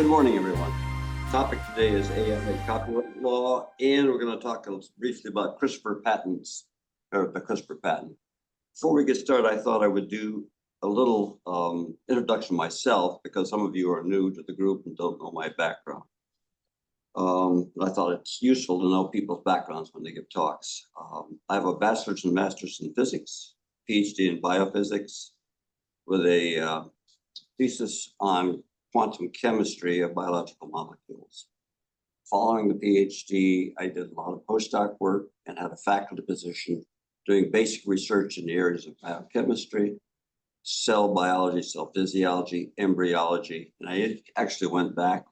morning, everyone. Topic today is AI copyright law, and we're going to talk briefly about CRISPR patents, or the CRISPR patent. Before we get started, I thought I would do a little introduction myself, because some of you are new to the group and don't know my background. I thought it's useful to know people's backgrounds when they give talks. I have a bachelor's and master's in physics, PhD in biophysics, with a thesis on quantum chemistry of biological molecules. Following the PhD, I did a lot of postdoc work and had a faculty position doing basic research in the areas of biochemistry, cell biology, cell physiology, embryology. And I actually went back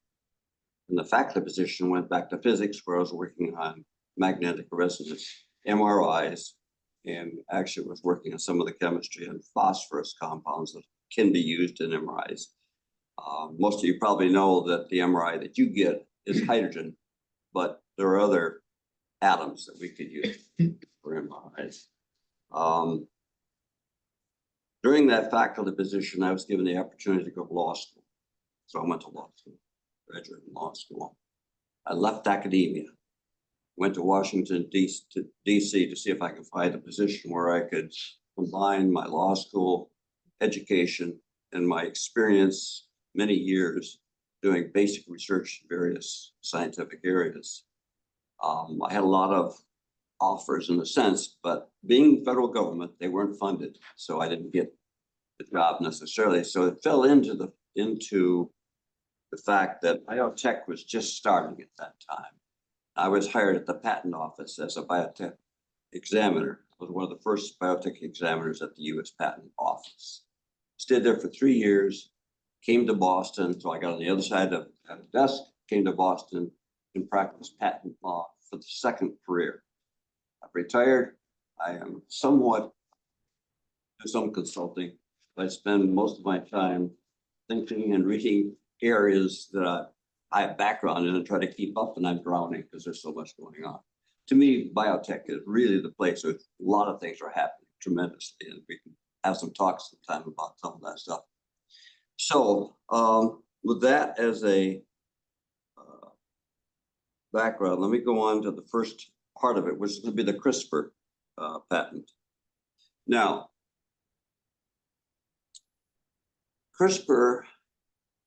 in the faculty position, went back to physics, where I was working on magnetic resonance, MRIs, and actually was working on some of the chemistry and phosphorus compounds that can be used in MRIs. Most of you probably know that the MRI that you get is hydrogen, but there are other atoms that we could use for MRIs. During that faculty position, I was given the opportunity to go to law school. So I went to law school, graduated in law school. I left academia, went to Washington, D.C. to see if I could find a position where I could combine my law school education and my experience, many years doing basic research in various scientific areas. I had a lot of offers in a sense, but being federal government, they weren't funded, so I didn't get the job necessarily. So it fell into the fact that biotech was just starting at that time. I was hired at the patent office as a biotech examiner. I was one of the first biotech examiners at the U.S. Patent Office. Stayed there for 3 years. Came to Boston, so I got on the other side of the desk, came to Boston and practiced patent law for the second career. I've retired. I am somewhat do some consulting, but I spend most of my time thinking and reading areas that I have background in and try to keep up, and I'm drowning because there's so much going on. To me, biotech is really the place where a lot of things are happening tremendously, and we can have some talks sometime about some of that stuff. So with that as a background, let me go on to the first part of it, which is going to be the CRISPR patent. Now, CRISPR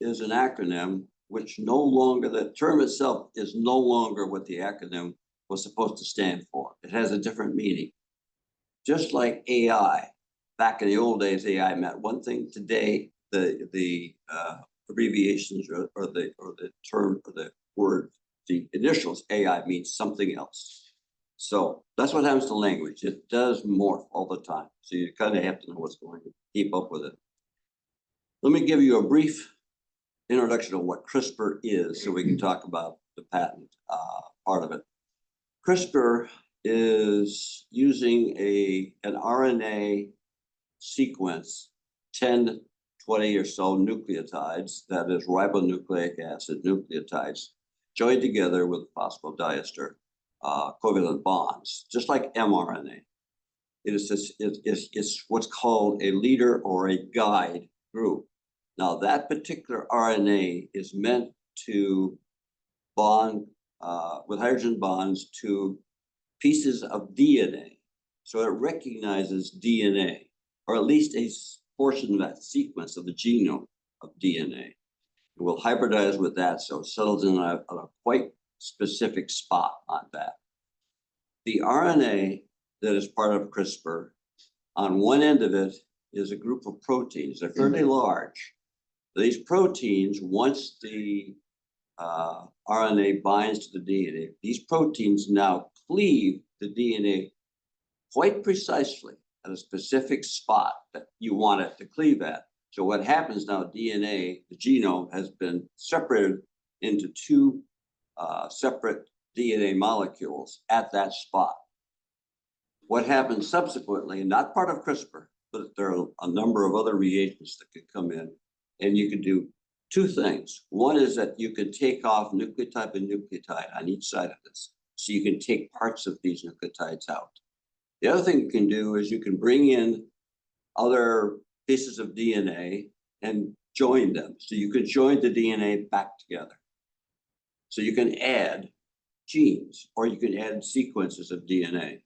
is an acronym which the term itself is no longer what the acronym was supposed to stand for. It has a different meaning. Just like AI, back in the old days, AI meant one thing. Today, the abbreviations or the term or the word, the initials AI means something else. So that's what happens to language. It does morph all the time. So you kind of have to know what's going on, keep up with it. Let me give you a brief introduction of what CRISPR is so we can talk about the patent part of it. CRISPR is using an RNA sequence, 10, 20 or so nucleotides, that is ribonucleic acid nucleotides, joined together with phosphodiester covalent bonds, just like mRNA. It's what's called a leader or a guide group. Now, that particular RNA is meant to bond with hydrogen bonds to pieces of DNA. So it recognizes DNA, or at least a portion of that sequence of the genome of DNA. It will hybridize with that, so it settles in on a quite specific spot on that. The RNA that is part of CRISPR, on one end of it is a group of proteins. They're fairly large. These proteins, once the RNA binds to the DNA, these proteins now cleave the DNA quite precisely at a specific spot that you want it to cleave at. So what happens now, DNA, the genome, has been separated into two separate DNA molecules at that spot. What happens subsequently, not part of CRISPR, but there are a number of other reagents that could come in, and you can do two things. One is that you can take off nucleotide and nucleotide on each side of this, so you can take parts of these nucleotides out. The other thing you can do is you can bring in other pieces of DNA and join them. So you can join the DNA back together. So you can add genes or you can add sequences of DNA.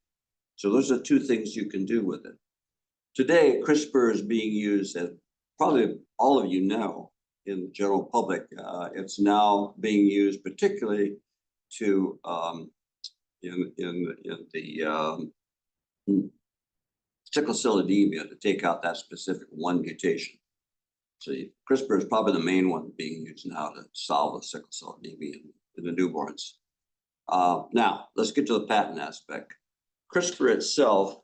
So those are two things you can do with it. Today, CRISPR is being used, as probably all of you know, in the general public. It's now being used particularly to in the sickle cell anemia, to take out that specific one mutation. So CRISPR is probably the main one being used now to solve the sickle cell anemia in the newborns. Now, let's get to the patent aspect. CRISPR itself,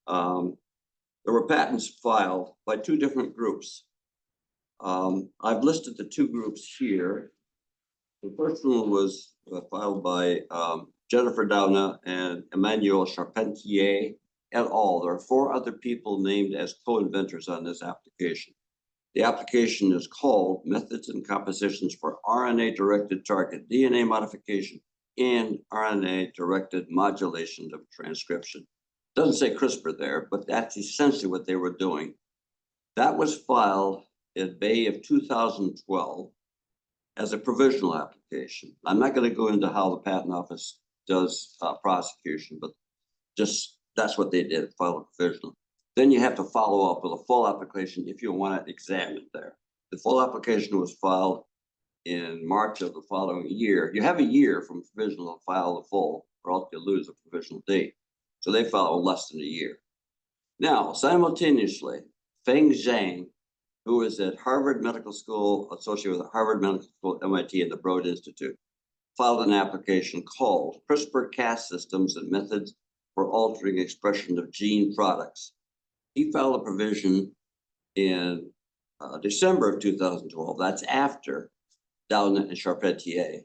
there were patents filed by two different groups. I've listed the two groups here. The first one was filed by Jennifer Doudna and Emmanuel Charpentier et al. There are four other people named as co-inventors on this application. The application is called Methods and Compositions for RNA-Directed Target DNA Modification and RNA-Directed Modulation of Transcription. It doesn't say CRISPR there, but that's essentially what they were doing. That was filed in May of 2012 as a provisional application. I'm not going to go into how the Patent Office does prosecution, but just that's what they did, file a provisional. Then you have to follow up with a full application if you want it examined there. The full application was filed in March of the following year. You have a year from provisional to file the full, or else you lose a provisional date. So they filed less than a year. Now, simultaneously, Feng Zhang, who is at Harvard Medical School, associated with Harvard Medical School, MIT, and the Broad Institute, filed an application called CRISPR-Cas Systems and Methods for Altering Expression of Gene Products. He filed a provision in December of 2012. That's after Doudna and Charpentier.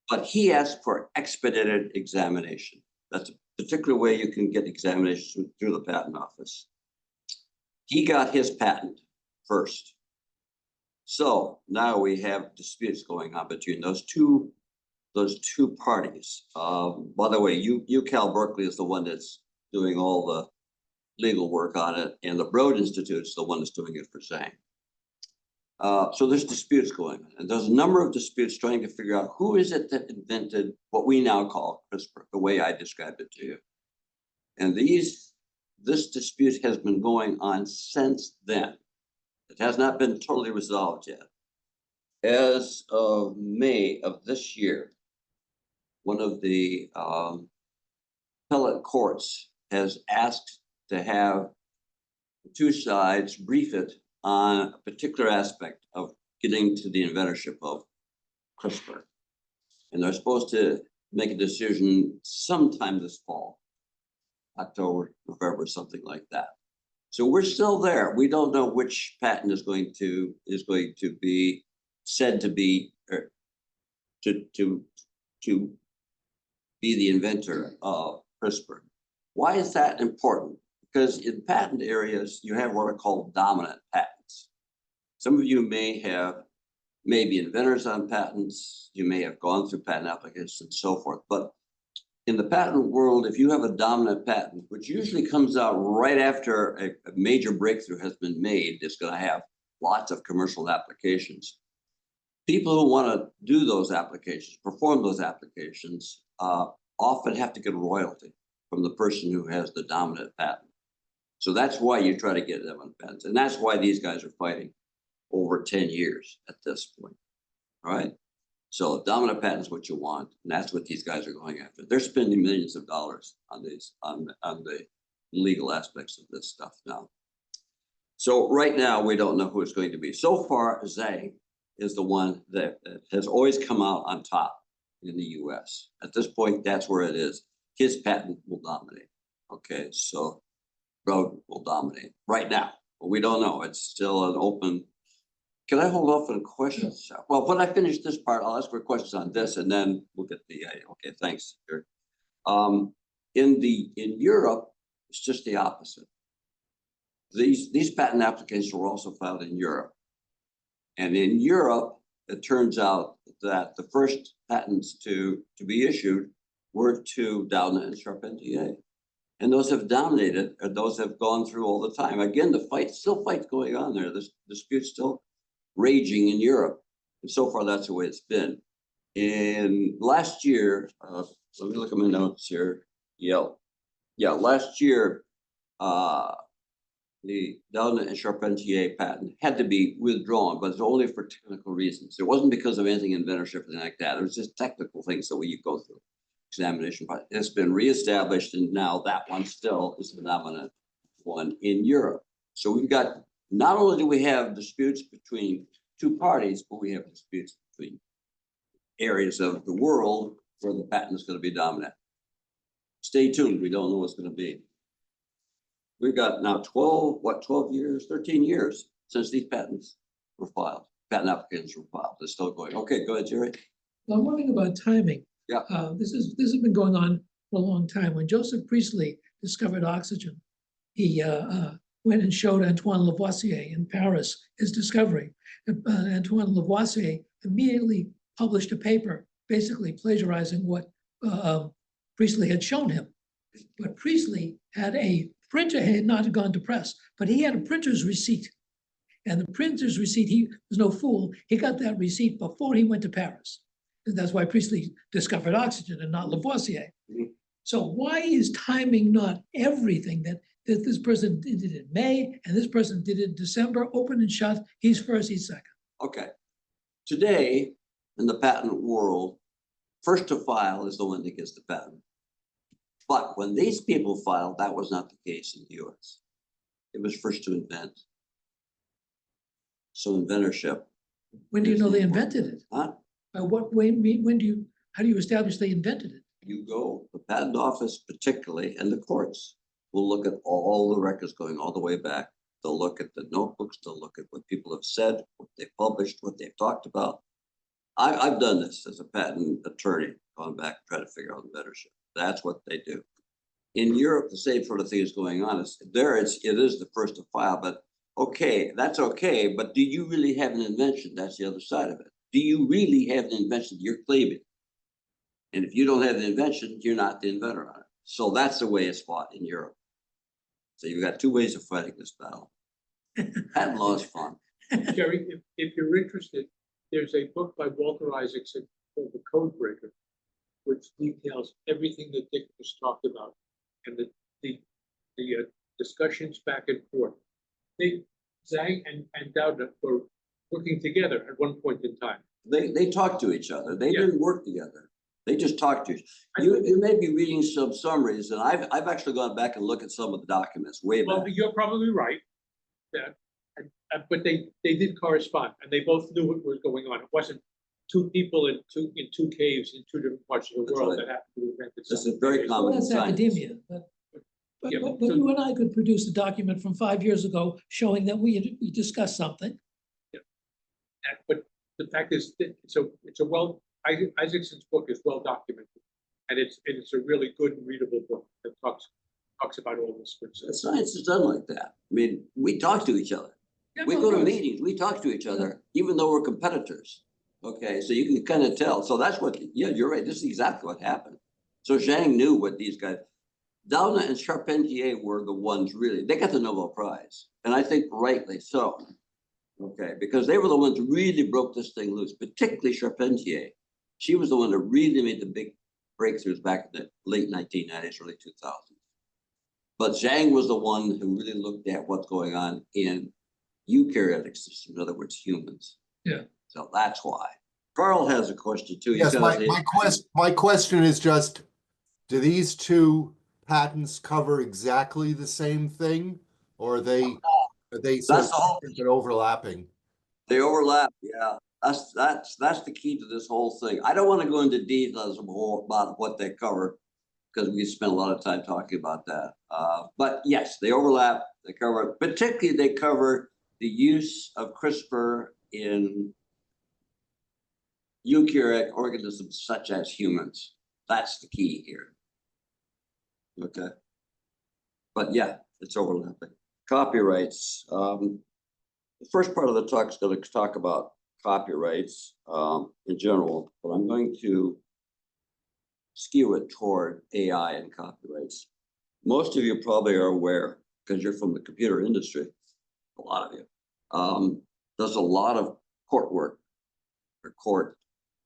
But he asked for expedited examination. That's a particular way you can get examinations through the Patent Office. He got his patent first. So now we have disputes going on between those two parties. By the way, UCal Berkeley is the one that's doing all the legal work on it, and the Broad Institute is the one that's doing it for Zhang. So there's disputes going on, and there's a number of disputes trying to figure out who is it that invented what we now call CRISPR, the way I described it to you. And this dispute has been going on since then. It has not been totally resolved yet. As of May of this year, one of the appellate courts has asked to have the two sides brief it on a particular aspect of getting to the inventorship of CRISPR. And they're supposed to make a decision sometime this fall, October, November, something like that. So we're still there. We don't know which patent is going to be said to be to be the inventor of CRISPR. Why is that important? Because in patent areas, you have what are called dominant patents. Some of you may be inventors on patents, you may have gone through patent applications and so forth. But in the patent world, if you have a dominant patent, which usually comes out right after a major breakthrough has been made, it's going to have lots of commercial applications. People who want to do those applications, perform those applications, often have to get royalty from the person who has the dominant patent. So that's why you try to get them on patents. And that's why these guys are fighting over 10 years at this point. All right. So dominant patent is what you want. And that's what these guys are going after. They're spending millions of dollars on these, on the legal aspects of this stuff now. So right now, we don't know who it's going to be. So far, Zhang is the one that has always come out on top in the US. At this point, that's where it is. His patent will dominate. Okay, so Broad will dominate right now, but we don't know. It's still an open. Can I hold off on questions? Well, when I finish this part, I'll ask for questions on this, and then we'll get the. Okay, thanks. In Europe, it's just the opposite. These patent applications were also filed in Europe, and in Europe, it turns out that the first patents to be issued were to Doudna and Charpentier. And those have dominated, or those have gone through all the time. Again, the fight, still fights going on there. This dispute still raging in Europe. And so far, that's the way it's been. And last year, let me look at my notes here. Yeah, last year, the Doudna and Charpentier patent had to be withdrawn, but it's only for technical reasons. It wasn't because of anything inventorship or anything like that. It was just technical things that we go through examination. It's been reestablished, and now that one still is the dominant one in Europe. So we've got, not only do we have disputes between two parties, but we have disputes between areas of the world where the patent is going to be dominant. Stay tuned. We don't know what's going to be. We've got now 12 years, 13 years since these patents were filed. Patent applications were filed. They're still going. Okay, go ahead, Jerry. Well, I'm wondering about timing. Yeah. This has been going on for a long time. When Joseph Priestley discovered oxygen, he went and showed Antoine Lavoisier in Paris his discovery. Antoine Lavoisier immediately published a paper basically plagiarizing what Priestley had shown him. But Priestley had a printer, had not gone to press, but he had a printer's receipt. And the printer's receipt, he was no fool. He got that receipt before he went to Paris. And that's why Priestley discovered oxygen and not Lavoisier. Mm-hmm. So why is timing not everything that this person did it in May and this person did it in December, open and shut, he's first, he's second? Okay. Today, in the patent world, first to file is the one that gets the patent. But when these people filed, that was not the case in the US. It was first to invent. So inventorship. When do you know they invented it? Huh? By what way, how do you establish they invented it? You go, the patent office particularly, and the courts will look at all the records going all the way back. They'll look at the notebooks, they'll look at what people have said, what they published, what they've talked about. I've done this as a patent attorney, gone back and trying to figure out inventorship. That's what they do. In Europe, the same sort of thing is going on. It is the first to file, but okay, that's okay. But do you really have an invention? That's the other side of it. Do you really have an invention you're claiming? And if you don't have the invention, you're not the inventor on it. So that's the way it's fought in Europe. So you've got two ways of fighting this battle. Patent law is fun. Jerry, if you're interested, there's a book by Walter Isaacson called The Code Breaker, which details everything that Dick was talked about and the discussions back and forth. Zhang and Doudna were working together at one point in time. They talked to each other. They didn't work together. They just talked to each other. You may be reading some summaries, and I've actually gone back and looked at some of the documents way back. Well, you're probably right. But they did correspond, and they both knew what was going on. It wasn't two people in two caves in two different parts of the world that happened to invent it. This is very common. Well, that's academia. But you and I could produce a document from 5 years ago showing that we discussed something. Yeah. But the fact is, Isaacson's book is well documented, and it's a really good and readable book that talks about all this good stuff. Science is done like that. I mean, we talk to each other. Yeah, we go to meetings, we talk to each other, even though we're competitors. Okay, so you can kind of tell. So that's what, yeah, you're right. This is exactly what happened. So Zhang knew what these guys, Doudna and Charpentier were the ones really, they got the Nobel Prize. And I think rightly so. Okay, because they were the ones who really broke this thing loose, particularly Charpentier. She was the one that really made the big breakthroughs back in the late 1990s, early 2000s. But Zhang was the one who really looked at what's going on in eukaryotic systems, in other words, humans. Yeah. So that's why. Carl has a question too. Yes, my question is just, do these two patents cover exactly the same thing, or are they so different and overlapping? They overlap, yeah. That's the key to this whole thing. I don't want to go into details about what they cover, because we spent a lot of time talking about that. But yes, they overlap. They cover, particularly they cover the use of CRISPR in eukaryotic organisms such as humans. That's the key here. Okay. But yeah, it's overlapping. Copyrights. The first part of the talk is going to talk about copyrights in general, but I'm going to skew it toward AI and copyrights. Most of you probably are aware, because you're from the computer industry, a lot of you. There's a lot of court work or court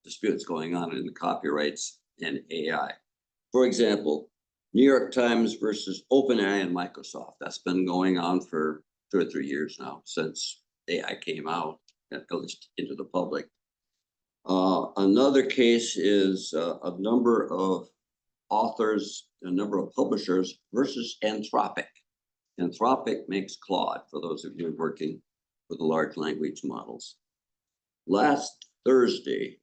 disputes going on in the copyrights and AI. For example, New York Times versus OpenAI and Microsoft. That's been going on for 2 or 3 years now, since AI came out, at least into the public. Another case is a number of authors, a number of publishers versus Anthropic. Anthropic makes Claude, for those of you working with the large language models. Last Thursday,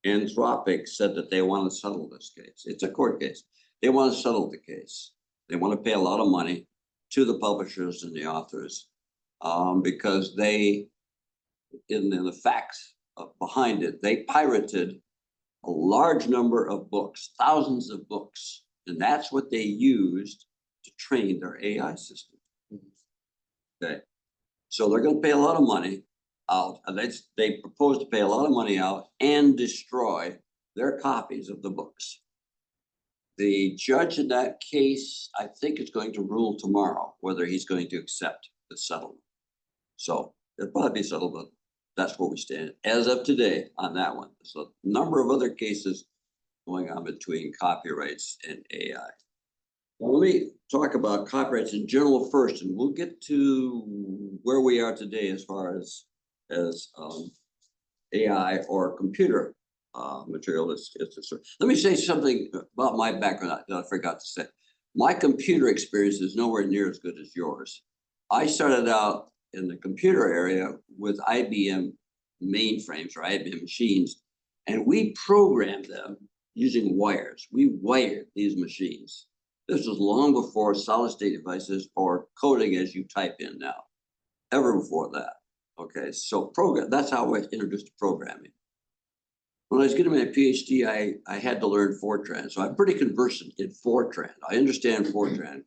Anthropic said that they want to settle this case. It's a court case. They want to settle the case. They want to pay a lot of money to the publishers and the authors because they, in the facts behind it, they pirated a large number of books, thousands of books, and that's what they used to train their AI system. Okay, so they're going to pay a lot of money out. They propose to pay a lot of money out and destroy their copies of the books. The judge in that case, I think, is going to rule tomorrow whether he's going to accept the settlement. So it'll probably be settled, but that's where we stand as of today on that one. There's a number of other cases going on between copyrights and AI. Now, let me talk about copyrights in general first, and we'll get to where we are today as far as AI or computer material is concerned. Let me say something about my background that I forgot to say. My computer experience is nowhere near as good as yours. I started out in the computer area with IBM mainframes or IBM machines, and we programmed them using wires. We wired these machines. This was long before solid state devices or coding as you type in now, ever before that. Okay, so that's how I was introduced to programming. When I was getting my PhD, I had to learn Fortran. So I'm pretty conversant in Fortran. I understand Fortran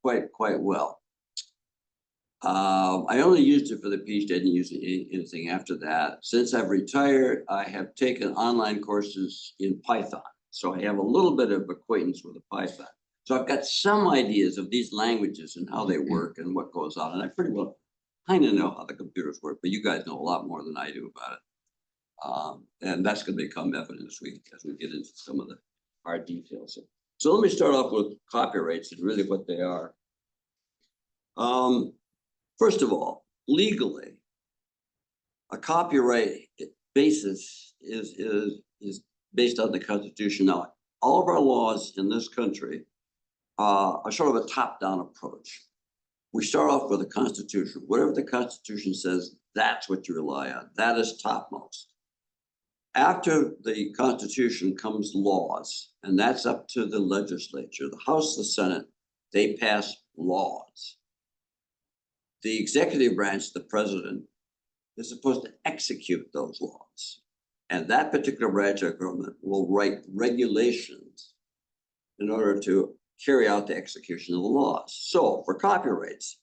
quite well. I only used it for the PhD. I didn't use anything after that. Since I've retired, I have taken online courses in Python. So I have a little bit of acquaintance with the Python. So I've got some ideas of these languages and how they work and what goes on. And I pretty well kind of know how the computers work, but you guys know a lot more than I do about it. And that's going to become evident as we get into some of the hard details. So let me start off with copyrights and really what they are. First of all, legally, a copyright basis is based on the Constitution. Now, all of our laws in this country are sort of a top-down approach. We start off with the Constitution. Whatever the Constitution says, that's what you rely on. That is topmost. After the Constitution comes laws, and that's up to the legislature, the House, the Senate, they pass laws. The executive branch, the president, is supposed to execute those laws. And that particular branch of government will write regulations in order to carry out the execution of the laws. So for copyrights,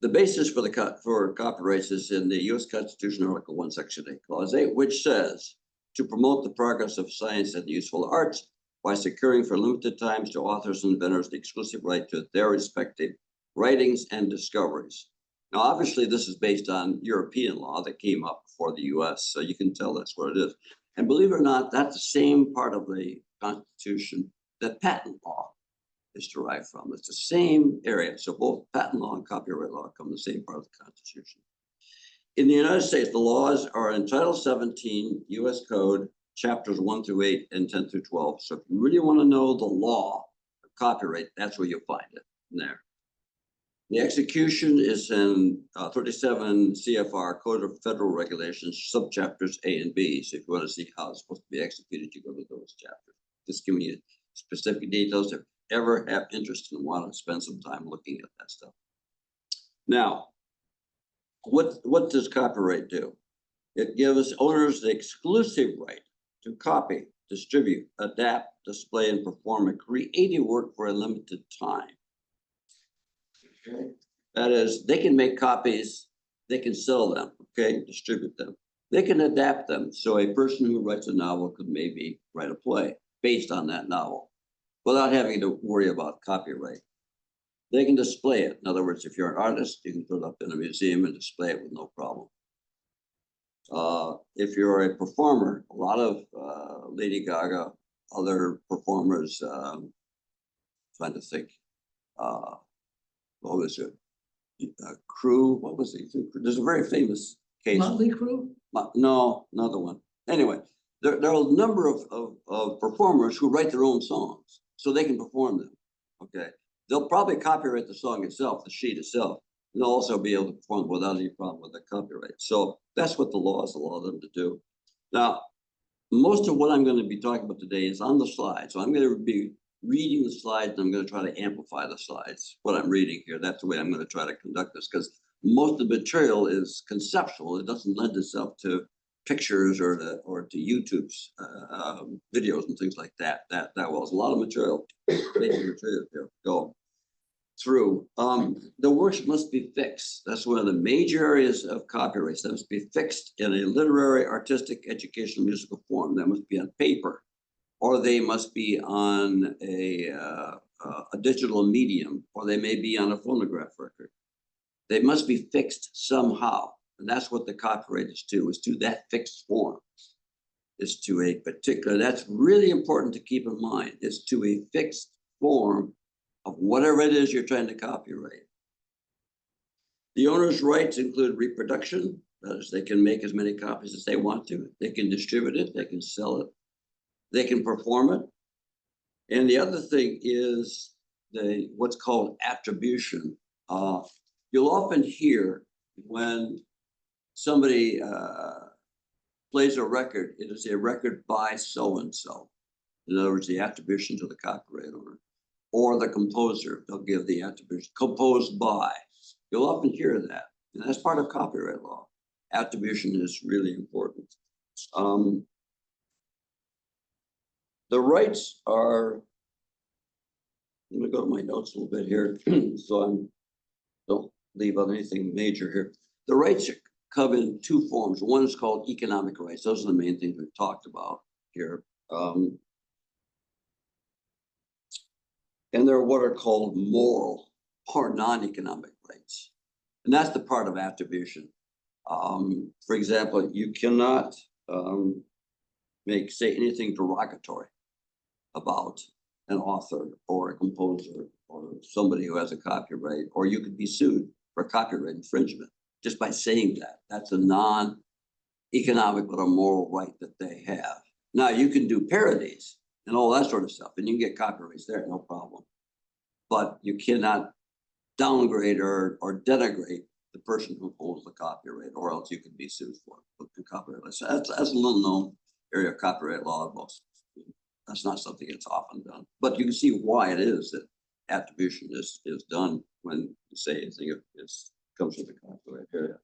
the basis for copyrights is in the U.S. Constitution, Article 1, Section 8, Clause 8, which says, to promote the progress of science and the useful arts by securing for limited times to authors and inventors the exclusive right to their respective writings and discoveries. Now, obviously, this is based on European law that came up before the U.S., so you can tell that's what it is. And believe it or not, that's the same part of the Constitution that patent law is derived from. It's the same area. So both patent law and copyright law come from the same part of the Constitution. In the United States, the laws are in Title 17, U.S. Code, chapters 1 through 8 and 10 through 12. So if you really want to know the law of copyright, that's where you'll find it there. The execution is in 37 CFR, Code of Federal Regulations, subchapters A and B. So if you want to see how it's supposed to be executed, you go to those chapters. Just giving you specific details if you ever have interest and want to spend some time looking at that stuff. Now, what does copyright do? It gives owners the exclusive right to copy, distribute, adapt, display, and perform a creative work for a limited time. Okay. That is, they can make copies, they can sell them, okay, distribute them. They can adapt them. So a person who writes a novel could maybe write a play based on that novel without having to worry about copyright. They can display it. In other words, if you're an artist, you can put it up in a museum and display it with no problem. If you're a performer, a lot of Lady Gaga, other performers, trying to think, what was it? Crew, what was it? There's a very famous case. Motley Crue? No, another one. Anyway, there are a number of performers who write their own songs so they can perform them. Okay. They'll probably copyright the song itself, the sheet itself, and they'll also be able to perform without any problem with the copyright. So that's what the laws allow them to do. Now, most of what I'm going to be talking about today is on the slide. So I'm going to be reading the slides, and I'm going to try to amplify the slides, what I'm reading here. That's the way I'm going to try to conduct this, because most of the material is conceptual. It doesn't lend itself to pictures or to YouTube's videos and things like that. That was a lot of material, making material here go through. The works must be fixed. That's one of the major areas of copyrights. That must be fixed in a literary, artistic, educational, musical form. That must be on paper, or they must be on a digital medium, or they may be on a phonograph record. They must be fixed somehow. And that's what the copyright is to that fixed form. Is to a particular, that's really important to keep in mind, is to a fixed form of whatever it is you're trying to copyright. The owner's rights include reproduction. That is, they can make as many copies as they want to. They can distribute it, they can sell it, they can perform it. And the other thing is what's called attribution. You'll often hear when somebody plays a record, it is a record by so-and-so. In other words, the attribution to the copyright owner. Or the composer, they'll give the attribution, composed by. You'll often hear that, and that's part of copyright law. Attribution is really important. The rights are, let me go to my notes a little bit here, so I don't leave out anything major here. The rights come in two forms. One is called economic rights. Those are the main things we've talked about here. And there are what are called moral or non-economic rights. And that's the part of attribution. For example, you cannot say anything derogatory about an author or a composer or somebody who has a copyright, or you could be sued for copyright infringement just by saying that. That's a non-economic but a moral right that they have. Now, you can do parodies and all that sort of stuff, and you can get copyrights there, no problem. But you cannot downgrade or denigrate the person who holds the copyright, or else you can be sued for copyright. So that's a little known area of copyright law. Most that's not something that's often done, but you can see why it is that attribution is done when you say anything comes with the copyright area.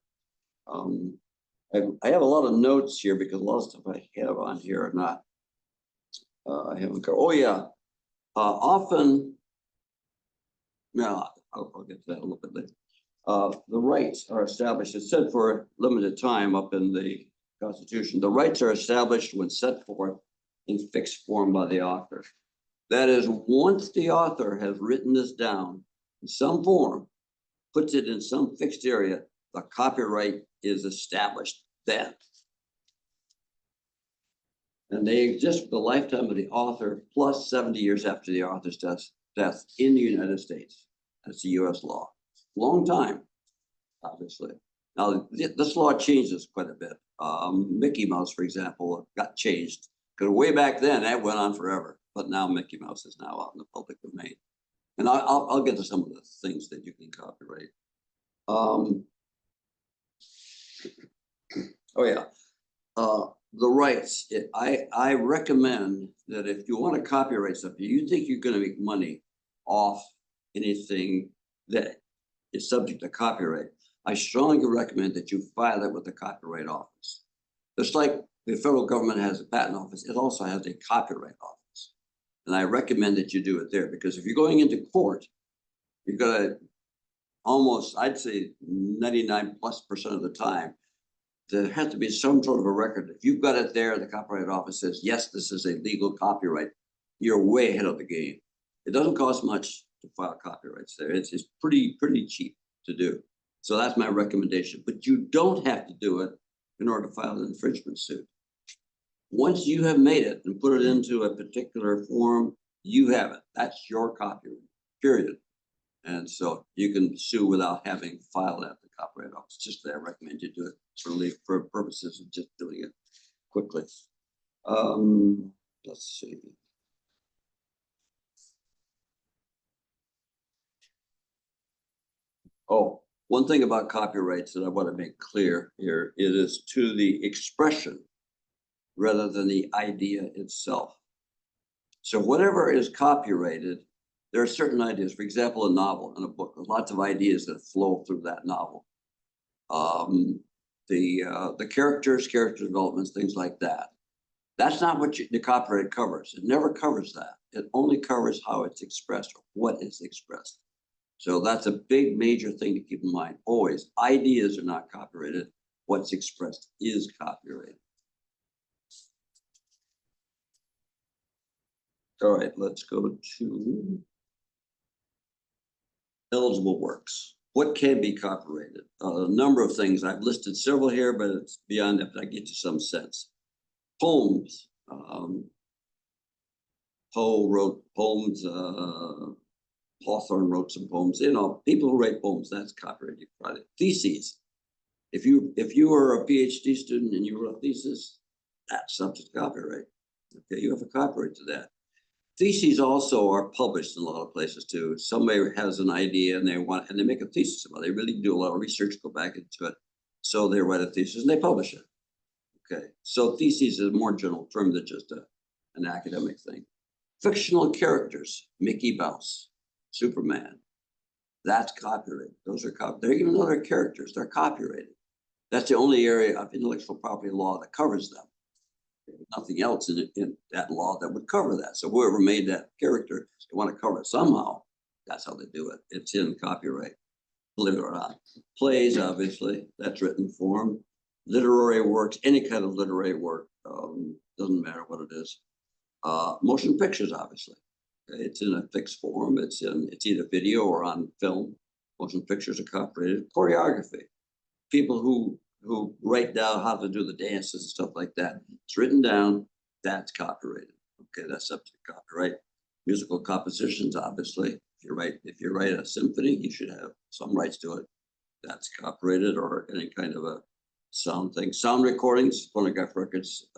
I have a lot of notes here because a lot of stuff I have on here are not. I haven't. Oh yeah, often. No, I'll get to that a little bit later. The rights are established. It's said for a limited time up in the Constitution. The rights are established when set forth in fixed form by the author. That is, once the author has written this down in some form, puts it in some fixed area, the copyright is established then. And they exist for the lifetime of the author plus 70 years after the author's death in the United States. That's the US law. Long time, obviously. Now, this law changes quite a bit. Mickey Mouse, for example, got changed. Because way back then, that went on forever. But now Mickey Mouse is now out in the public domain. And I'll get to some of the things that you can copyright. Oh, yeah. The rights. I recommend that if you want to copyright something, you think you're going to make money off anything that is subject to copyright, I strongly recommend that you file it with the Copyright Office. Just like the federal government has a patent office, it also has a copyright office. And I recommend that you do it there, because if you're going into court, you're going to almost, I'd say 99+% of the time, there has to be some sort of a record. If you've got it there, the Copyright Office says, yes, this is a legal copyright, you're way ahead of the game. It doesn't cost much to file copyrights there. It's pretty cheap to do. So that's my recommendation. But you don't have to do it in order to file an infringement suit. Once you have made it and put it into a particular form, you have it. That's your copyright, period. And so you can sue without having filed at the Copyright Office. Just that I recommend you do it for purposes of just doing it quickly. Let's see. Oh, one thing about copyrights that I want to make clear here, it is to the expression rather than the idea itself. So whatever is copyrighted, there are certain ideas. For example, a novel and a book, there's lots of ideas that flow through that novel. The character developments, things like that. That's not what the copyright covers. It never covers that. It only covers how it's expressed or what is expressed. So that's a big major thing to keep in mind. Always, ideas are not copyrighted. What's expressed is copyrighted. All right, let's go to eligible works. What can be copyrighted? A number of things. I've listed several here, but it's beyond that, but I get you some sense. Poems. Poe wrote poems. Hawthorne wrote some poems. You know, people who write poems, that's copyrighted. Theses. If you were a PhD student and you wrote a thesis, that's subject to copyright. Okay, you have a copyright to that. Theses also are published in a lot of places too. Somebody has an idea and they make a thesis about it. They really do a lot of research, go back into it. So they write a thesis and they publish it. Okay, so theses is a more general term than just an academic thing. Fictional characters, Mickey Mouse, Superman, that's copyrighted. Those are copyrighted. Even though they're characters, they're copyrighted. That's the only area of intellectual property law that covers them. There's nothing else in that law that would cover that. So whoever made that character, they want to cover it somehow. That's how they do it. It's in copyright, believe it or not. Plays, obviously, that's written form. Literary works, any kind of literary work, doesn't matter what it is. Motion pictures, obviously. It's in a fixed form. It's either video or on film. Motion pictures are copyrighted. Choreography. People who write down how to do the dances and stuff like that. It's written down, that's copyrighted. Okay, that's up to copyright. Musical compositions, obviously. If you write a symphony, you should have some rights to it. That's copyrighted, or any kind of a sound thing. Sound recordings, phonograph records,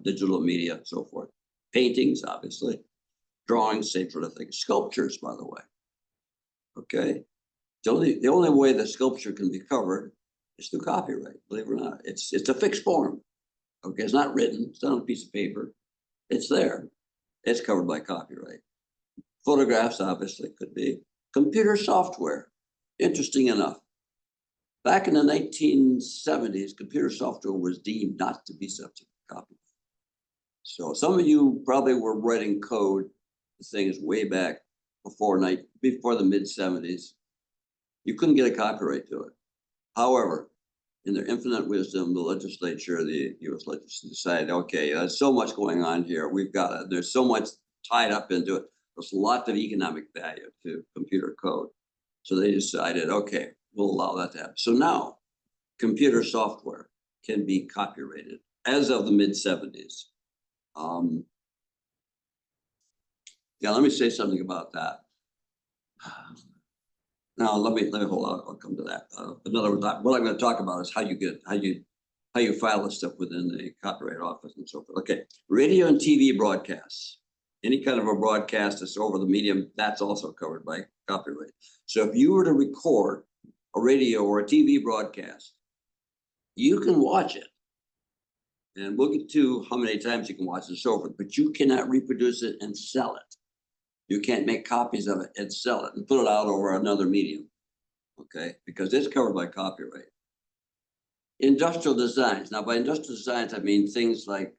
digital media, and so forth. Paintings, obviously. Drawings, same sort of thing. Sculptures, by the way. Okay. The only way that sculpture can be covered is through copyright, believe it or not. It's a fixed form. Okay, it's not written, it's not on a piece of paper. It's there. It's covered by copyright. Photographs, obviously, could be. Computer software, interesting enough. Back in the 1970s, computer software was deemed not to be subject to copyright. So some of you probably were writing code, things way back before the mid-70s. You couldn't get a copyright to it. However, in their infinite wisdom, the legislature, the U.S. legislature decided, okay, there's so much going on here. There's so much tied up into it. There's a lot of economic value to computer code. So they decided, okay, we'll allow that to happen. So now computer software can be copyrighted as of the mid-70s. Yeah, let me say something about that. Now, let me hold on. I'll come to that. In other words, what I'm going to talk about is how you file this stuff within the Copyright Office and so forth. Okay, radio and TV broadcasts. Any kind of a broadcast that's over the medium, that's also covered by copyright. So if you were to record a radio or a TV broadcast, you can watch it. And we'll get to how many times you can watch it and so forth, but you cannot reproduce it and sell it. You can't make copies of it and sell it and put it out over another medium, okay? Because it's covered by copyright. Industrial designs. Now, by industrial designs, I mean things like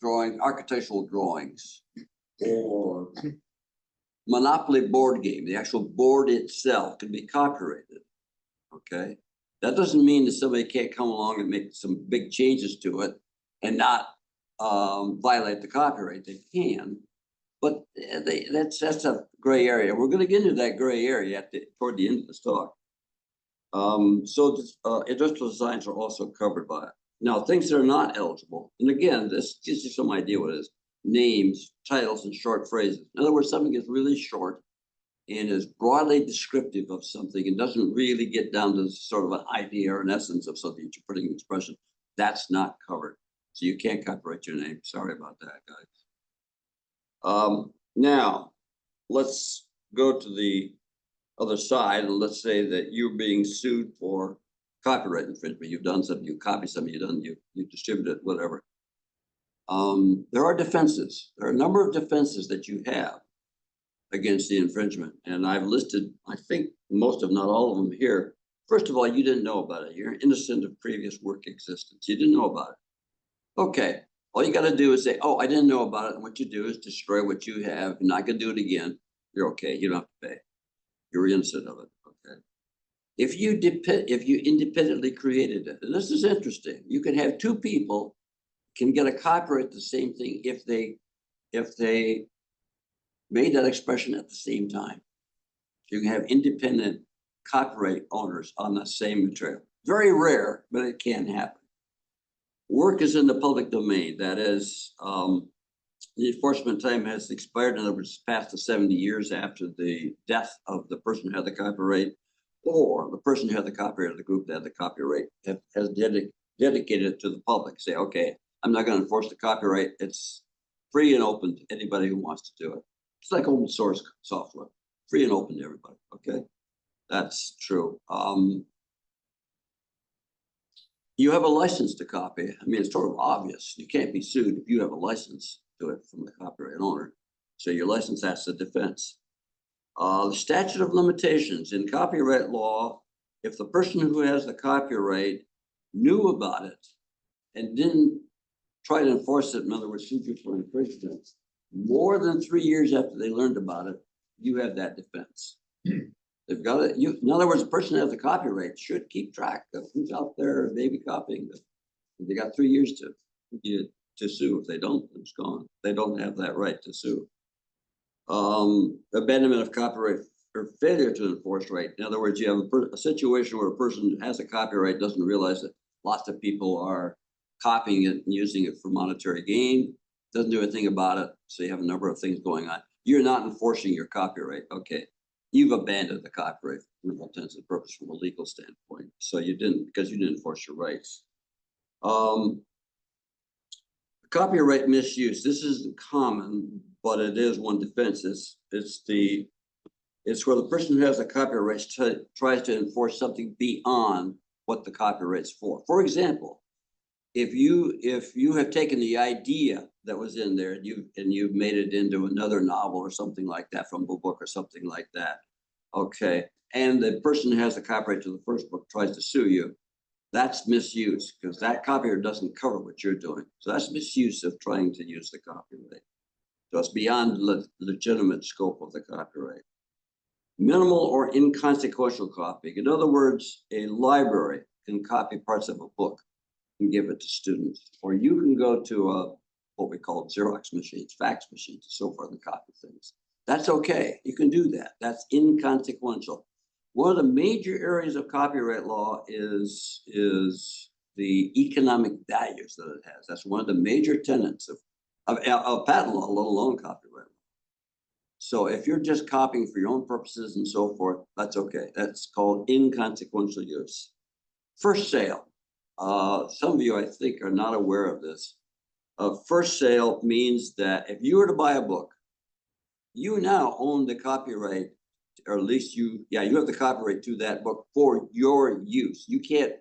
architectural drawings, or Monopoly board game. The actual board itself can be copyrighted, okay? That doesn't mean that somebody can't come along and make some big changes to it and not violate the copyright. They can, but that's a gray area. We're going to get into that gray area toward the end of this talk. Industrial designs are also covered by it. Now, things that are not eligible, and again, this gives you some idea what it is: names, titles, and short phrases. In other words, something is really short and is broadly descriptive of something and doesn't really get down to sort of an idea or an essence of something that you're putting in expression. That's not covered. So you can't copyright your name. Sorry about that, guys. Now, let's go to the other side, and let's say that you're being sued for copyright infringement. You've done something, you copied something, you distributed it, whatever. There are defenses. There are a number of defenses that you have against the infringement, and I've listed, I think, most of, not all of them here. First of all, you didn't know about it. You're innocent of previous work existence. You didn't know about it. Okay, all you got to do is say, "Oh, I didn't know about it." And what you do is destroy what you have. You're not going to do it again. You're okay. You don't have to pay. You're innocent of it. Okay. If you independently created it, and this is interesting, you can have two people can get a copyright the same thing if they made that expression at the same time. You can have independent copyright owners on the same material. Very rare, but it can happen. Work is in the public domain. That is, the enforcement time has expired. In other words, past the 70 years after the death of the person who had the copyright, or the person who had the copyright of the group that had the copyright has dedicated it to the public. Say, okay, I'm not going to enforce the copyright. It's free and open to anybody who wants to do it. It's like open source software, free and open to everybody. Okay, that's true. You have a license to copy. I mean, it's sort of obvious. You can't be sued if you have a license to it from the copyright owner. So your license has the defense. The statute of limitations in copyright law, if the person who has the copyright knew about it and didn't try to enforce it, in other words, sue you for infringement, more than 3 years after they learned about it, you have that defense. They've got it. In other words, the person who has the copyright should keep track of who's out there maybe copying it. They got 3 years to sue. If they don't, it's gone. They don't have that right to sue. Abandonment of copyright or failure to enforce right. In other words, you have a situation where a person who has a copyright doesn't realize that lots of people are copying it and using it for monetary gain, doesn't do anything about it. So you have a number of things going on. You're not enforcing your copyright. Okay. You've abandoned the copyright for all intents and purposes from a legal standpoint. So you didn't, because you didn't enforce your rights. Copyright misuse. This isn't common, but it is one defense. It's where the person who has the copyright tries to enforce something beyond what the copyright's for. For example, if you have taken the idea that was in there and you've made it into another novel or something like that from a book or something like that, okay, and the person who has the copyright to the first book tries to sue you, that's misuse, because that copyright doesn't cover what you're doing. So that's misuse of trying to use the copyright. So it's beyond the legitimate scope of the copyright. Minimal or inconsequential copying. In other words, a library can copy parts of a book and give it to students, or you can go to what we call Xerox machines, fax machines, and so forth, and copy things. That's okay. You can do that. That's inconsequential. One of the major areas of copyright law is the economic values that it has. That's one of the major tenets of patent law, let alone copyright law. So if you're just copying for your own purposes and so forth, that's okay. That's called inconsequential use. First sale. Some of you, I think, are not aware of this. First sale means that if you were to buy a book, you now own the copyright, or at least you have the copyright to that book for your use. You can't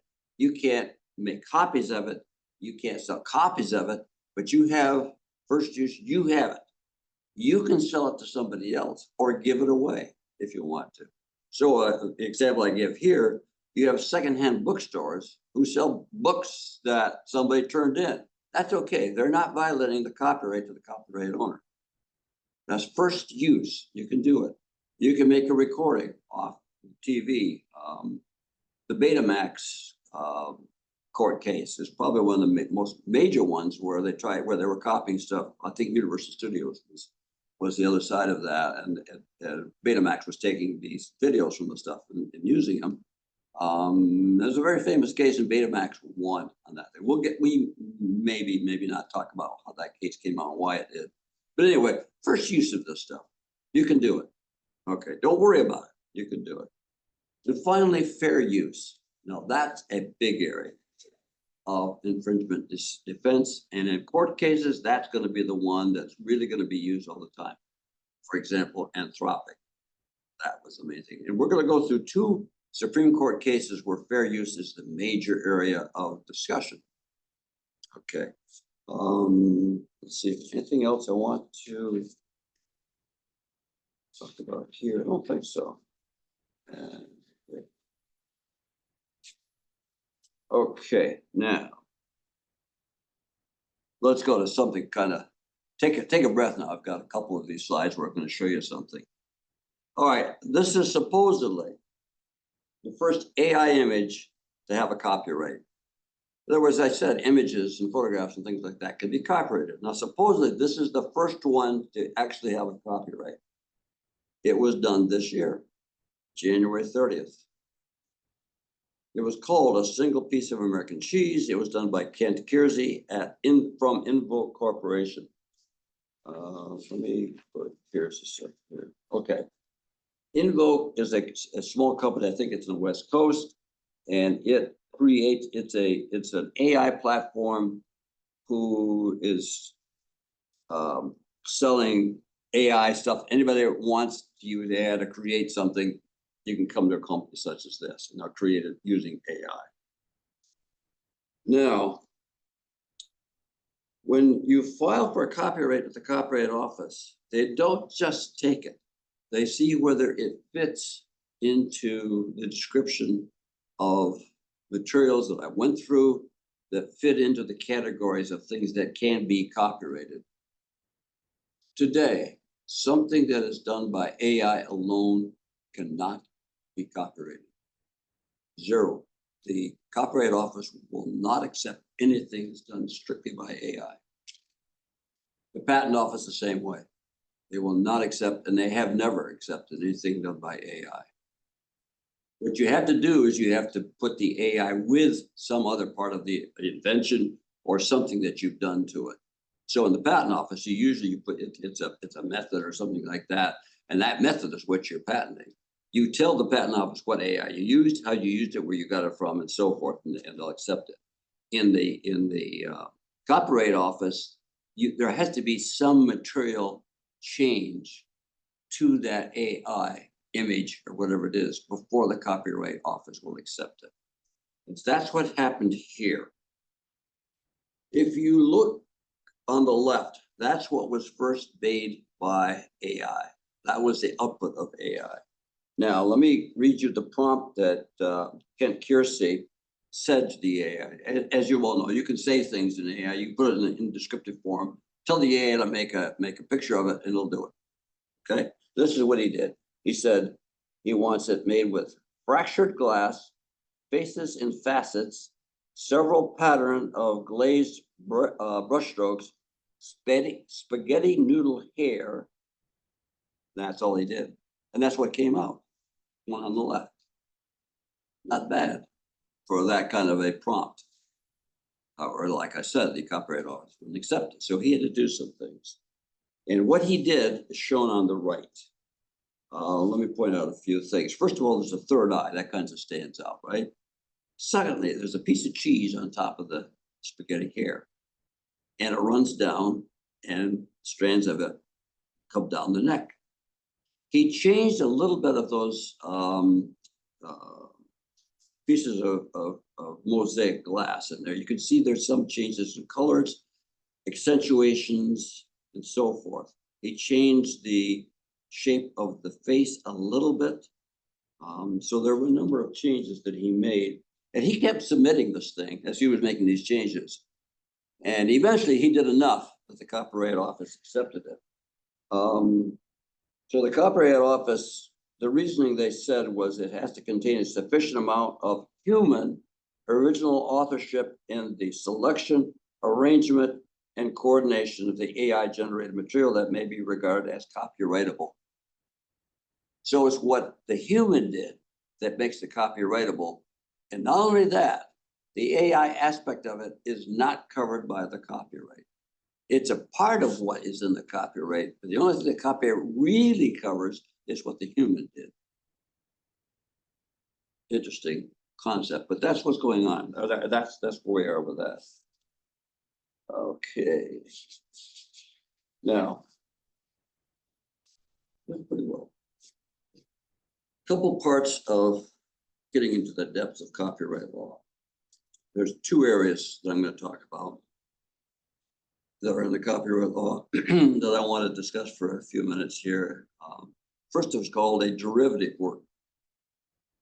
make copies of it. You can't sell copies of it, but you have first use, you have it. You can sell it to somebody else or give it away if you want to. So the example I give here, you have secondhand bookstores who sell books that somebody turned in. That's okay. They're not violating the copyright to the copyright owner. That's first use. You can do it. You can make a recording off TV. The Betamax court case is probably one of the most major ones where they were copying stuff. I think Universal Studios was the other side of that, and Betamax was taking these videos from the stuff and using them. There's a very famous case in Betamax 1 on that thing. We maybe not talk about how that case came out and why it did. But anyway, first use of this stuff. You can do it. Okay, don't worry about it. You can do it. And finally, fair use. Now that's a big area of infringement defense. And in court cases, that's going to be the one that's really going to be used all the time. For example, Anthropic. That was amazing. And we're going to go through 2 Supreme Court cases where fair use is the major area of discussion. Okay. Let's see if there's anything else I want to talk about here. I don't think so. Okay, now let's go to something kind of take a breath now. I've got a couple of these slides where I'm going to show you something. All right, this is supposedly the first AI image to have a copyright. In other words, I said images and photographs and things like that can be copyrighted. Now, supposedly this is the first one to actually have a copyright. It was done this year, January 30th. It was called A Single Piece of American Cheese. It was done by Kent Kiersey from Invoke Corporation. Let me put Kiersey here. Okay. Invoke is a small company. I think it's on the West Coast, and it creates. It's an AI platform who is selling AI stuff. Anybody that wants to use AI to create something, you can come to a company such as this, and they're created using AI. Now, when you file for a copyright at the Copyright Office, they don't just take it. They see whether it fits into the description of materials that I went through that fit into the categories of things that can be copyrighted. Today, something that is done by AI alone cannot be copyrighted. 0. The Copyright Office will not accept anything that's done strictly by AI. The Patent Office the same way. They will not accept, and they have never accepted anything done by AI. What you have to do is you have to put the AI with some other part of the invention or something that you've done to it. So in the Patent Office, you put it's a method or something like that, and that method is what you're patenting. You tell the Patent Office what AI you used, how you used it, where you got it from, and so forth, and they'll accept it. In the Copyright Office, there has to be some material change to that AI image or whatever it is before the Copyright Office will accept it. And that's what happened here. If you look on the left, that's what was first made by AI. That was the output of AI. Now, let me read you the prompt that Kent Kiersey said to the AI. As you all know, you can say things in AI. You put it in descriptive form. Tell the AI to make a picture of it, and it'll do it. Okay. This is what he did. He said he wants it made with fractured glass, faces and facets, several pattern of glazed brushstrokes, spaghetti noodle hair. That's all he did, and that's what came out. One on the left. Not bad for that kind of a prompt. Or like I said, the Copyright Office wouldn't accept it. So he had to do some things. And what he did is shown on the right. Let me point out a few things. First of all, there's a third eye. That kind of stands out, right? Secondly, there's a piece of cheese on top of the spaghetti hair. And it runs down, and strands of it come down the neck. He changed a little bit of those pieces of mosaic glass in there. You can see there's some changes in colors, accentuations, and so forth. He changed the shape of the face a little bit. So there were a number of changes that he made. And he kept submitting this thing as he was making these changes. And eventually he did enough that the Copyright Office accepted it. So the Copyright Office, the reasoning they said was it has to contain a sufficient amount of human original authorship in the selection, arrangement, and coordination of the AI-generated material that may be regarded as copyrightable. So it's what the human did that makes it copyrightable, And not only that, the AI aspect of it is not covered by the copyright. It's a part of what is in the copyright, but the only thing the copyright really covers is what the human did. Interesting concept, but that's what's going on. That's where we are with that. Okay. Now, that's pretty well. Couple parts of getting into the depths of copyright law. There's two areas that I'm going to talk about that are in the copyright law that I want to discuss for a few minutes here. First, it's called a derivative work.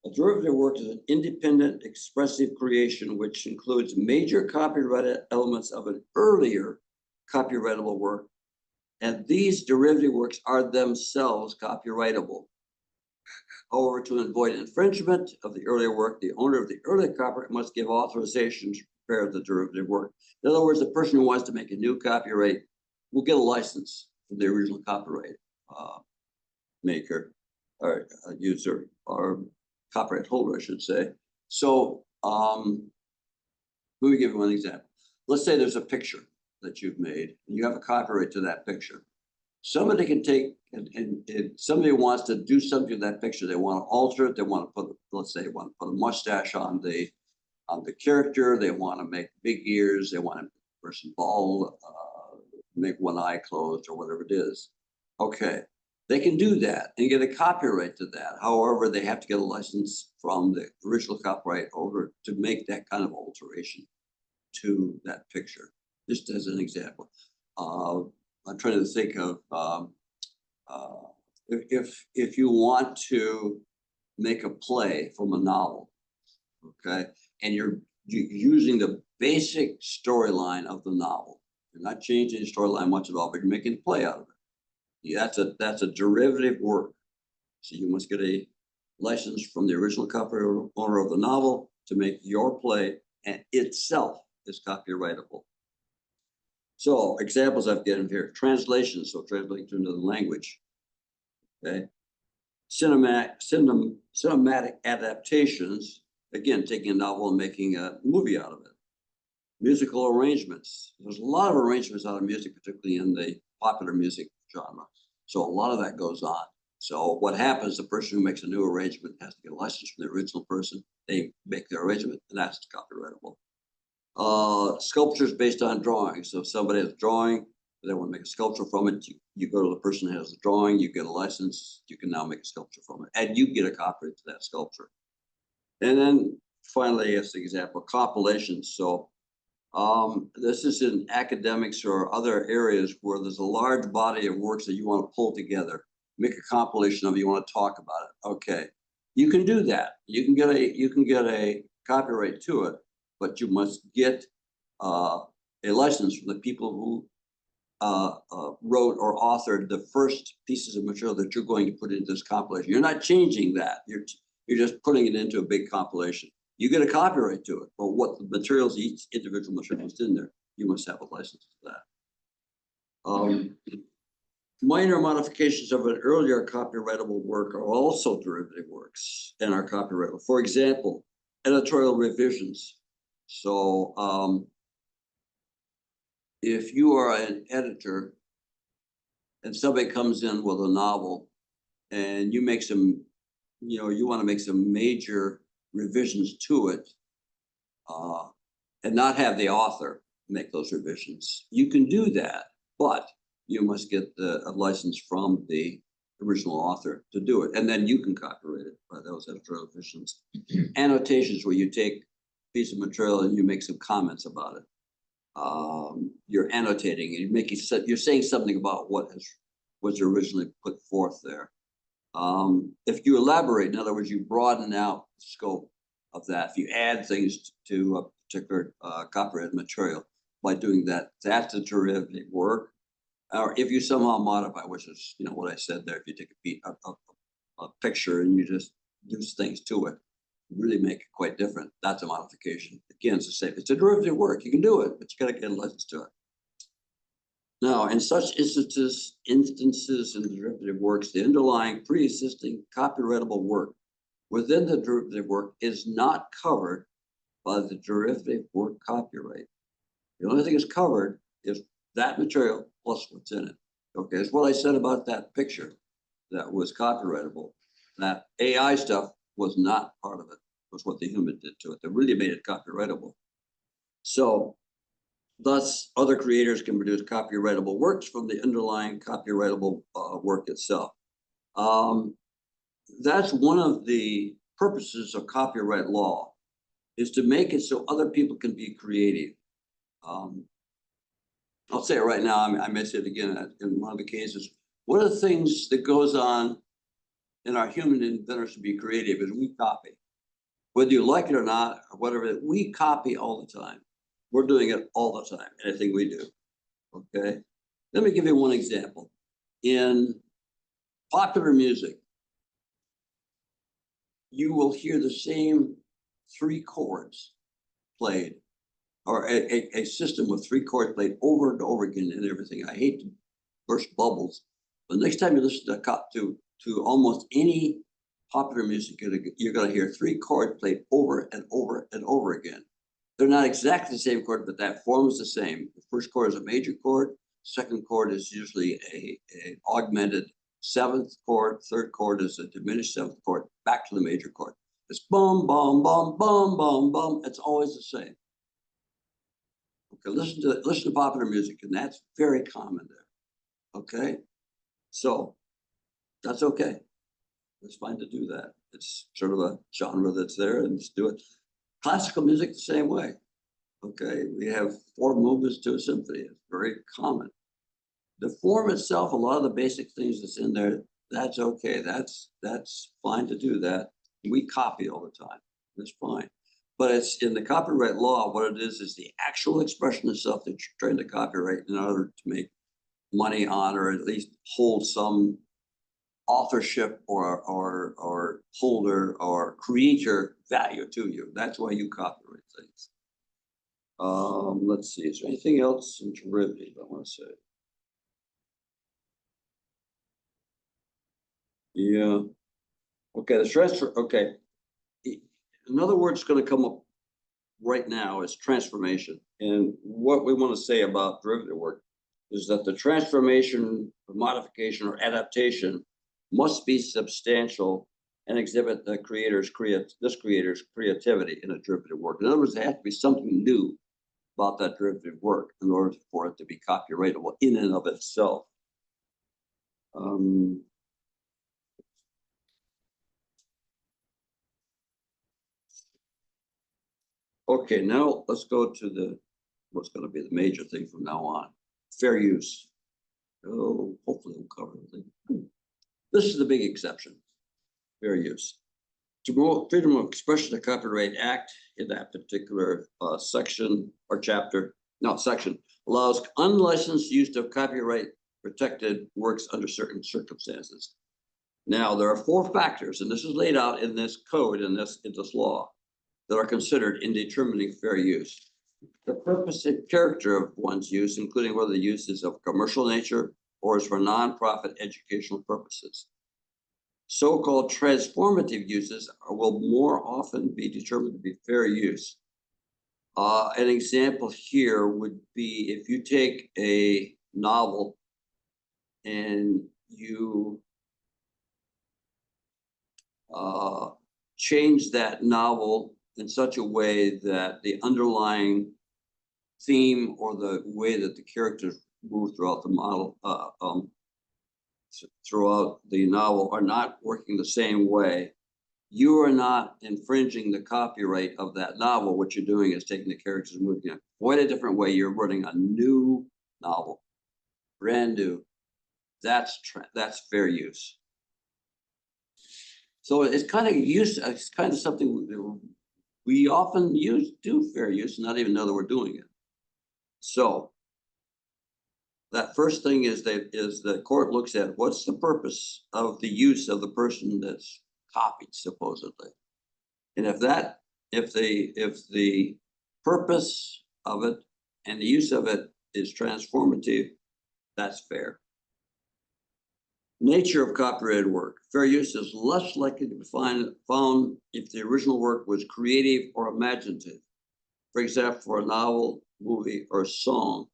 A derivative work is an independent expressive creation which includes major copyrighted elements of an earlier copyrightable work, and these derivative works are themselves copyrightable. However, to avoid infringement of the earlier work, the owner of the earlier copyright must give authorization to prepare the derivative work. In other words, the person who wants to make a new copyright will get a license from the original copyright maker or user or copyright holder, I should say. So let me give you one example. Let's say there's a picture that you've made and you have a copyright to that picture. Somebody can take and somebody wants to do something to that picture. They want to alter it. They want to put, let's say, they want to put a mustache on the character. They want to make big ears. They want to make the person bald, make one eye closed or whatever it is. Okay, they can do that and get a copyright to that. However, they have to get a license from the original copyright holder to make that kind of alteration to that picture. Just as an example. I'm trying to think of if you want to make a play from a novel, okay, and you're using the basic storyline of the novel. You're not changing the storyline much at all, but you're making a play out of it. Yeah, that's a derivative work. So you must get a license from the original copyright owner of the novel to make your play, and itself is copyrightable. So examples I've given here: translations, so translating to another language. Okay, cinematic adaptations, again, taking a novel and making a movie out of it. Musical arrangements. There's a lot of arrangements out of music, particularly in the popular music genre. So a lot of that goes on. So what happens, the person who makes a new arrangement has to get a license from the original person. They make their arrangement, and that's copyrightable. Sculptures based on drawings. So if somebody has a drawing, they want to make a sculpture from it, you go to the person who has the drawing, you get a license, you can now make a sculpture from it, and you get a copyright to that sculpture. And then finally, as an example, compilations. So this is in academics or other areas where there's a large body of works that you want to pull together, make a compilation of it, you want to talk about it. Okay, you can do that. You can get a copyright to it, but you must get a license from the people who wrote or authored the first pieces of material that you're going to put into this compilation. You're not changing that. You're just putting it into a big compilation. You get a copyright to it, but what the materials, each individual material is in there, you must have a license for that. Minor modifications of an earlier copyrightable work are also derivative works and are copyrightable. For example, editorial revisions. So if you are an editor and somebody comes in with a novel and you make some, you want to make some major revisions to it and not have the author make those revisions, you can do that, but you must get a license from the original author to do it. And then you can copyright it by those editorial revisions. Annotations, where you take a piece of material and you make some comments about it. You're annotating and you're saying something about what was originally put forth there. If you elaborate, in other words, you broaden out the scope of that. If you add things to a particular copyrighted material by doing that, that's a derivative work. Or if you somehow modify, which is what I said there, if you take a picture and you just do things to it, really make it quite different. That's a modification. Again, it's the same. It's a derivative work. You can do it, but you got to get a license to it. Now, in such instances in derivative works, the underlying pre-existing copyrightable work within the derivative work is not covered by the derivative work copyright. The only thing that's covered is that material plus what's in it. Okay, it's what I said about that picture that was copyrightable. That AI stuff was not part of it. It was what the human did to it that really made it copyrightable. So thus, other creators can produce copyrightable works from the underlying copyrightable work itself. That's one of the purposes of copyright law, is to make it so other people can be creative. I'll say it right now, I may say it again in one of the cases. One of the things that goes on in our human inventors to be creative is we copy. Whether you like it or not, or whatever, we copy all the time. We're doing it all the time, anything we do, okay? Let me give you one example. In popular music, you will hear the same 3 chords played, or a system with 3 chords played over and over again and everything. I hate to burst bubbles, but next time you listen to almost any popular music, you're gonna hear 3 chords played over and over and over again. They're not exactly the same chord, but that form is the same. The first chord is a major chord. Second chord is usually an augmented 7th chord. Third chord is a diminished 7th chord. Back to the major chord. It's bum, bum, bum, bum, bum, bum. It's always the same. Okay, listen to popular music, and that's very common there. Okay, so that's okay. It's fine to do that. It's sort of a genre that's there, and just do it. Classical music the same way. Okay, we have 4 movements to a symphony. It's very common. The form itself, a lot of the basic things that's in there, that's okay. That's fine to do that. We copy all the time. That's fine. But it's in the copyright law, what it is the actual expression itself that you're trying to copyright in order to make money on, or at least hold some authorship or holder or creator value to you. That's why you copyright things. Let's see, is there anything else in derivative I want to say? Yeah. Okay, the transfer, okay. Another word that's going to come up right now is transformation. And what we want to say about derivative work is that the transformation, modification, or adaptation must be substantial and exhibit the creator's creativity in a derivative work. In other words, there has to be something new about that derivative work in order for it to be copyrightable in and of itself. Okay, now let's go to what's going to be the major thing from now on: fair use. Oh, hopefully we'll cover everything. This is the big exception: fair use. To promote freedom of expression, the Copyright Act, in that particular section or chapter, no, section, allows unlicensed use of copyright protected works under certain circumstances. Now, there are 4 factors, and this is laid out in this code, in this law, that are considered in determining fair use. The purpose and character of one's use, including whether the use is of commercial nature or is for nonprofit educational purposes. So-called transformative uses will more often be determined to be fair use. An example here would be if you take a novel and you change that novel in such a way that the underlying theme or the way that the characters move throughout the model, throughout the novel are not working the same way, you are not infringing the copyright of that novel. What you're doing is taking the characters and moving in quite a different way. You're running a new novel, brand new. That's fair use. So it's kind of it's kind of something we often do fair use, not even know that we're doing it. So that first thing is the court looks at what's the purpose of the use of the person that's copied, supposedly. And if the purpose of it and the use of it is transformative, that's fair. Nature of copyrighted work. Fair use is less likely to be found if the original work was creative or imaginative. For example, for a novel, movie, or song.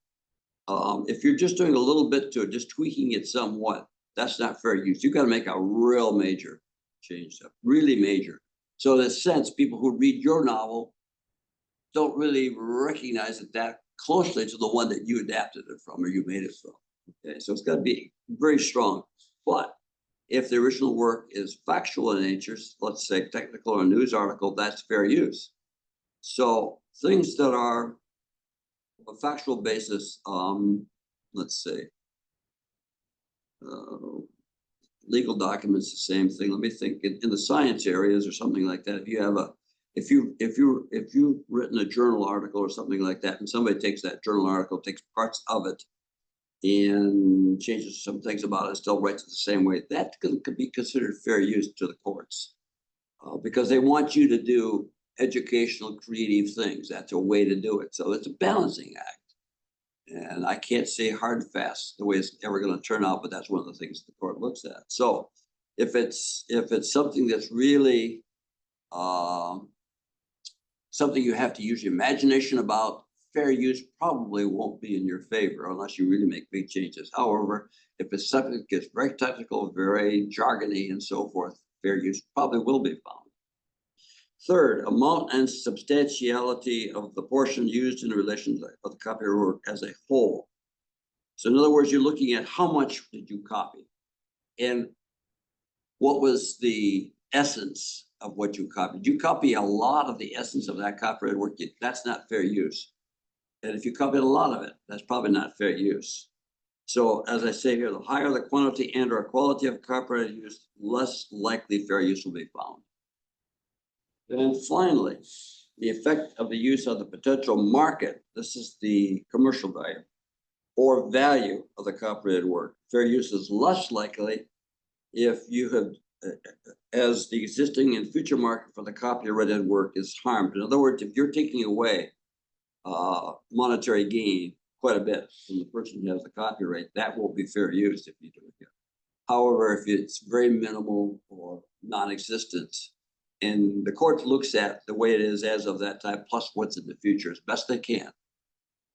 If you're just doing a little bit to it, just tweaking it somewhat, that's not fair use. You've got to make a real major change, really major. So in a sense, people who read your novel don't really recognize it that closely to the one that you adapted it from or you made it from. Okay, so it's got to be very strong. But if the original work is factual in nature, let's say technical or news article, that's fair use. So things that are a factual basis, let's say, legal documents, the same thing. Let me think. In the science areas or something like that, if you have if you've written a journal article or something like that, and somebody takes that journal article, takes parts of it, and changes some things about it, still writes it the same way, that could be considered fair use to the courts, because they want you to do educational, creative things. That's a way to do it. So it's a balancing act. And I can't say hard and fast the way it's ever going to turn out, but that's one of the things the court looks at. So if it's something that's really something you have to use your imagination about, fair use probably won't be in your favor unless you really make big changes. However, if it's something that gets very technical, very jargony and so forth, fair use probably will be found. Third, amount and substantiality of the portion used in relation to the copyright work as a whole. So in other words, you're looking at how much did you copy and what was the essence of what you copied. You copy a lot of the essence of that copyright work, that's not fair use. And if you copied a lot of it, that's probably not fair use. So as I say here, the higher the quantity and or quality of copyright use, less likely fair use will be found. And finally, the effect of the use of the potential market. This is the commercial value or value of the copyrighted work. Fair use is less likely if you have, as the existing and future market for the copyrighted work is harmed. In other words, if you're taking away monetary gain quite a bit from the person who has the copyright, that won't be fair use if you do it. However, if it's very minimal or non-existent, and the court looks at the way it is as of that time, plus what's in the future as best they can,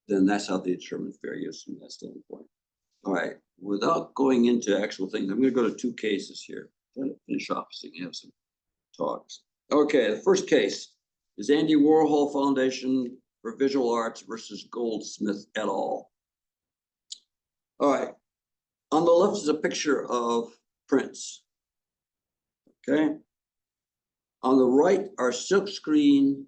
then that's how they determine fair use from that standpoint. All right, without going into actual things, I'm going to go to two cases here. I'm going to finish off so you can have some talks. Okay, the first case is Andy Warhol Foundation for Visual Arts versus Goldsmith et al. All right, on the left is a picture of Prince. Okay. On the right are silkscreens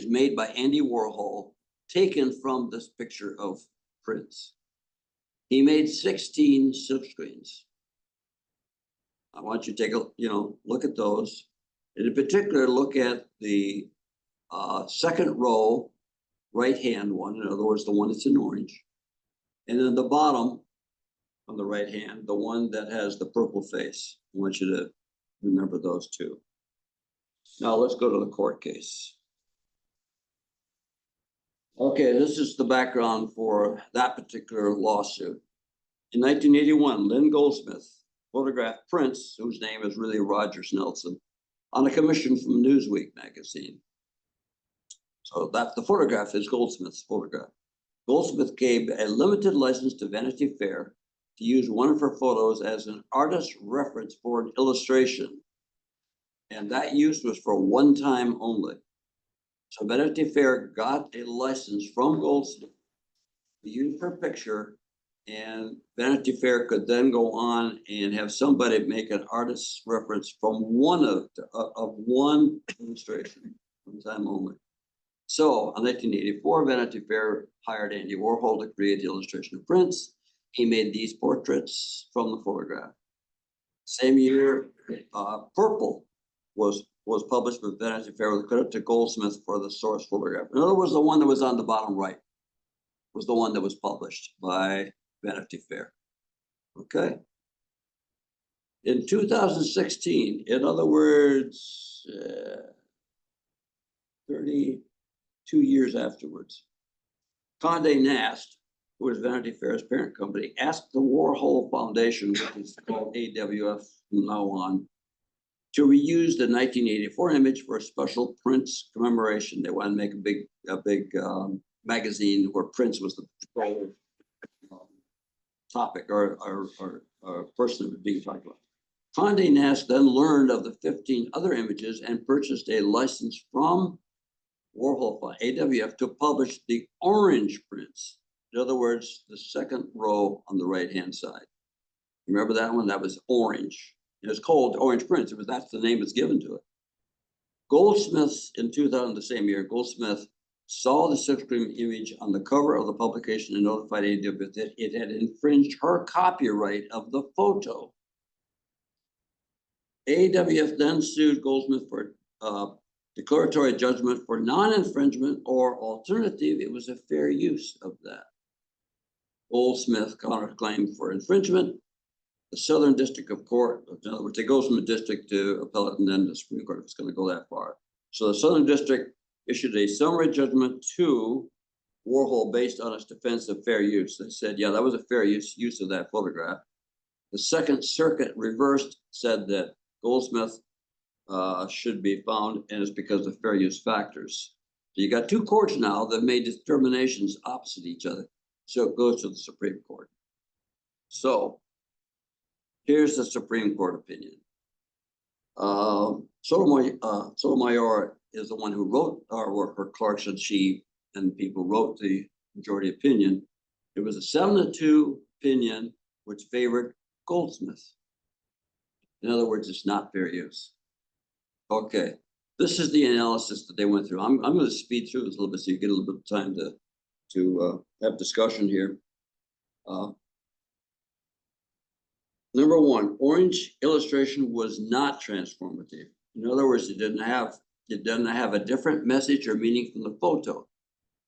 made by Andy Warhol, taken from this picture of Prince. He made 16 silkscreens. I want you to take a look at those. And in particular, look at the second row, right-hand one. In other words, the one that's in orange. And then the bottom on the right hand, the one that has the purple face. I want you to remember those two. Now let's go to the court case. Okay, this is the background for that particular lawsuit. In 1981, Lynn Goldsmith photographed Prince, whose name is really Roger Snelson, on a commission from Newsweek magazine. So that the photograph is Goldsmith's photograph. Goldsmith gave a limited license to Vanity Fair to use one of her photos as an artist reference for an illustration. And that use was for one time only. So Vanity Fair got a license from Goldsmith to use her picture, and Vanity Fair could then go on and have somebody make an artist's reference from one of one illustration, one time only. So in 1984, Vanity Fair hired Andy Warhol to create the illustration of Prince. He made these portraits from the photograph. Same year, Purple was published with Vanity Fair with credit to Goldsmith for the source photograph. In other words, the one that was on the bottom right was the one that was published by Vanity Fair. Okay. In 2016, in other words, 32 years afterwards, Condé Nast, who was Vanity Fair's parent company, asked the Warhol Foundation, which is called AWF from now on, to reuse the 1984 image for a special Prince commemoration. They wanted to make a big magazine where Prince was the topic or person that was being talked about. Condé Nast then learned of the 15 other images and purchased a license from Warhol AWF to publish the orange prints. In other words, the second row on the right-hand side. Remember that one? That was orange. It was called Orange Prince. That's the name that's given to it. Goldsmith in 2000, the same year, Goldsmith saw the silkscreen image on the cover of the publication and notified AWF that it had infringed her copyright of the photo. AWF then sued Goldsmith for declaratory judgment for non-infringement, or alternative, it was a fair use of that. Goldsmith counterclaimed for infringement. The Southern District of Court, in other words, it goes from the district to appellate and then the Supreme Court if it's going to go that far. So the Southern District issued a summary judgment to Warhol based on its defense of fair use. They said, yeah, that was a fair use of that photograph. The Second Circuit reversed, said that Goldsmith should be found, and it's because of fair use factors. So you got two courts now that made determinations opposite each other. So it goes to the Supreme Court. So here's the Supreme Court opinion. Sotomayor is the one who wrote our work, or Clarkson, she and people wrote the majority opinion. It was a 7-2 opinion which favored Goldsmith. In other words, it's not fair use. Okay, this is the analysis that they went through. I'm going to speed through this a little bit so you get a little bit of time to have discussion here. Number one, orange illustration was not transformative. In other words, it didn't have a different message or meaning from the photo.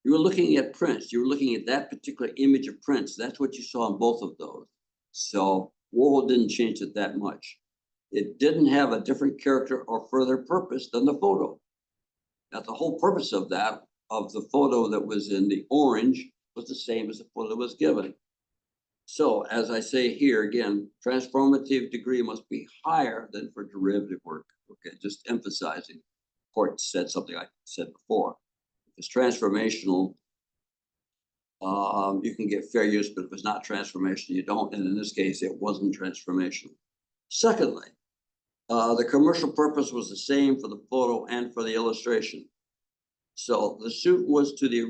You were looking at Prince. You were looking at that particular image of Prince. That's what you saw in both of those. So Warhol didn't change it that much. It didn't have a different character or further purpose than the photo. Now, the whole purpose of the photo that was in the orange was the same as the photo that was given. So, as I say here again, transformative degree must be higher than for derivative work. Okay, just emphasizing. The court said something I said before. If it's transformational, you can get fair use, but if it's not transformational, you don't. And in this case, it wasn't transformational. Secondly, the commercial purpose was the same for the photo and for the illustration. So the suit was to the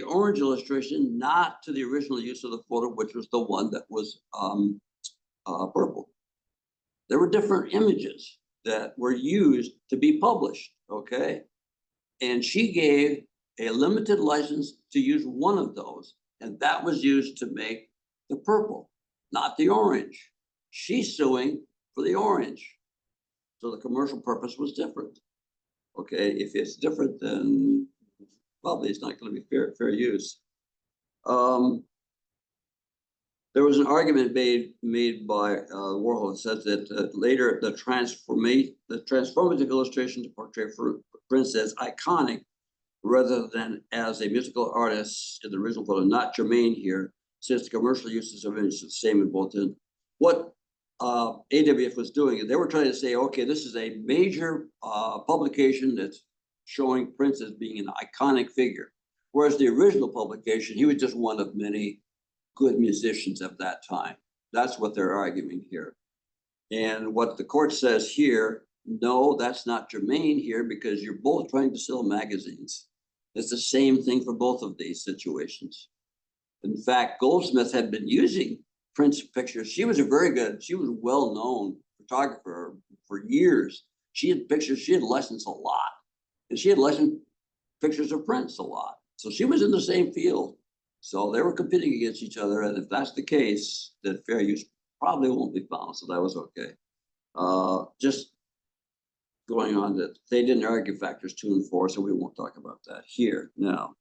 orange illustration, not to the original use of the photo, which was the one that was purple. There were different images that were used to be published, okay? And she gave a limited license to use one of those, and that was used to make the purple, not the orange. She's suing for the orange. So the commercial purpose was different. Okay, if it's different, then probably it's not going to be fair use. There was an argument made by Warhol that says that later the transformative illustration to portray Prince as iconic rather than as a musical artist in the original photo, not germane here, since the commercial uses of images are the same in both. What AWF was doing, they were trying to say, okay, this is a major publication that's showing Prince as being an iconic figure. Whereas the original publication, he was just one of many good musicians of that time. That's what they're arguing here. And what the court says here, no, that's not germane here because you're both trying to sell magazines. It's the same thing for both of these situations. In fact, Goldsmith had been using Prince pictures. She was well-known photographer for years. She had licensed a lot. And she had licensed pictures of Prince a lot. So she was in the same field. So they were competing against each other. And if that's the case, then fair use probably won't be found. So that was okay. Just going on that they didn't argue factors 2 and 4, so we won't talk about that here now.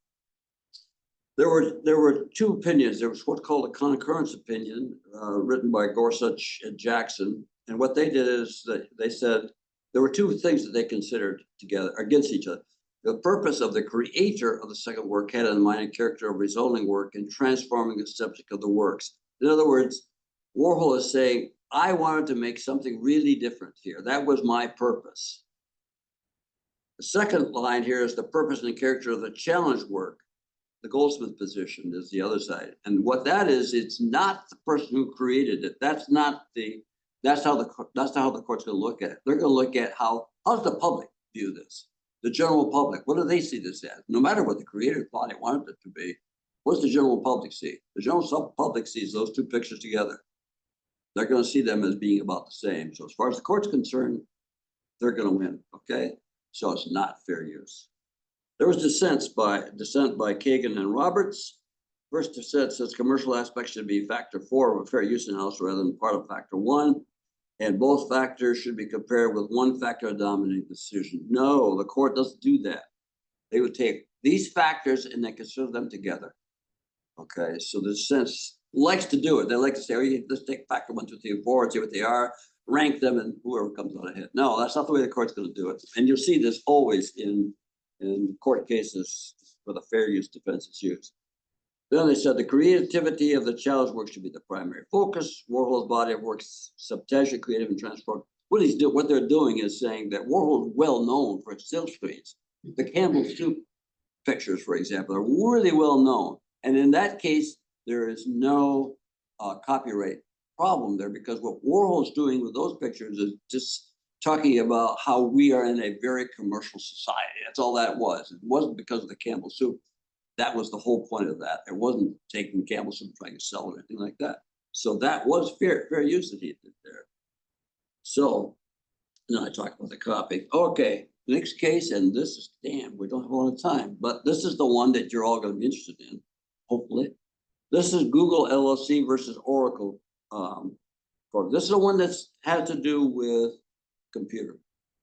There were two opinions. There was what's called a concurrence opinion written by Gorsuch and Jackson. And what they did is that they said there were two things that they considered together against each other. The purpose of the creator of the second work had in mind a character of resulting work and transforming the subject of the works. In other words, Warhol is saying, I wanted to make something really different here. That was my purpose. The second line here is the purpose and character of the challenge work. The Goldsmith position is the other side. And what that is, it's not the person who created it. That's how the court's going to look at it. They're going to look at how does the public view this? The general public, what do they see this as? No matter what the creator thought he wanted it to be, what does the general public see? The general public sees those two pictures together. They're going to see them as being about the same. So as far as the court's concerned, they're going to win, okay? So it's not fair use. There was dissent by Kagan and Roberts. First dissent says commercial aspects should be factor 4 of a fair use analysis rather than part of factor 1. And both factors should be compared with one factor of dominating decision. No, the court doesn't do that. They would take these factors and they consider them together. Okay, so the dissent likes to do it. They like to say, oh, let's take factor 1, 2, 3, and 4, see what they are, rank them, and whoever comes out ahead. No, that's not the way the court's going to do it. And you'll see this always in court cases where the fair use defense is used. Then they said the creativity of the challenge work should be the primary focus. Warhol's body of work is substantially creative and transformed. What they're doing is saying that Warhol is well known for his silk screens. The Campbell soup pictures, for example, are really well known. And in that case, there is no copyright problem there, because what Warhol is doing with those pictures is just talking about how we are in a very commercial society. That's all that was. It wasn't because of the Campbell soup. That was the whole point of that. It wasn't taking Campbell soup and trying to sell it or anything like that. So that was fair use that he did there. So now I talked about the copy. Okay, next case, and this is, damn, we don't have a lot of time, but this is the one that you're all going to be interested in, hopefully. This is Google LLC versus Oracle. This is the one that's had to do with computer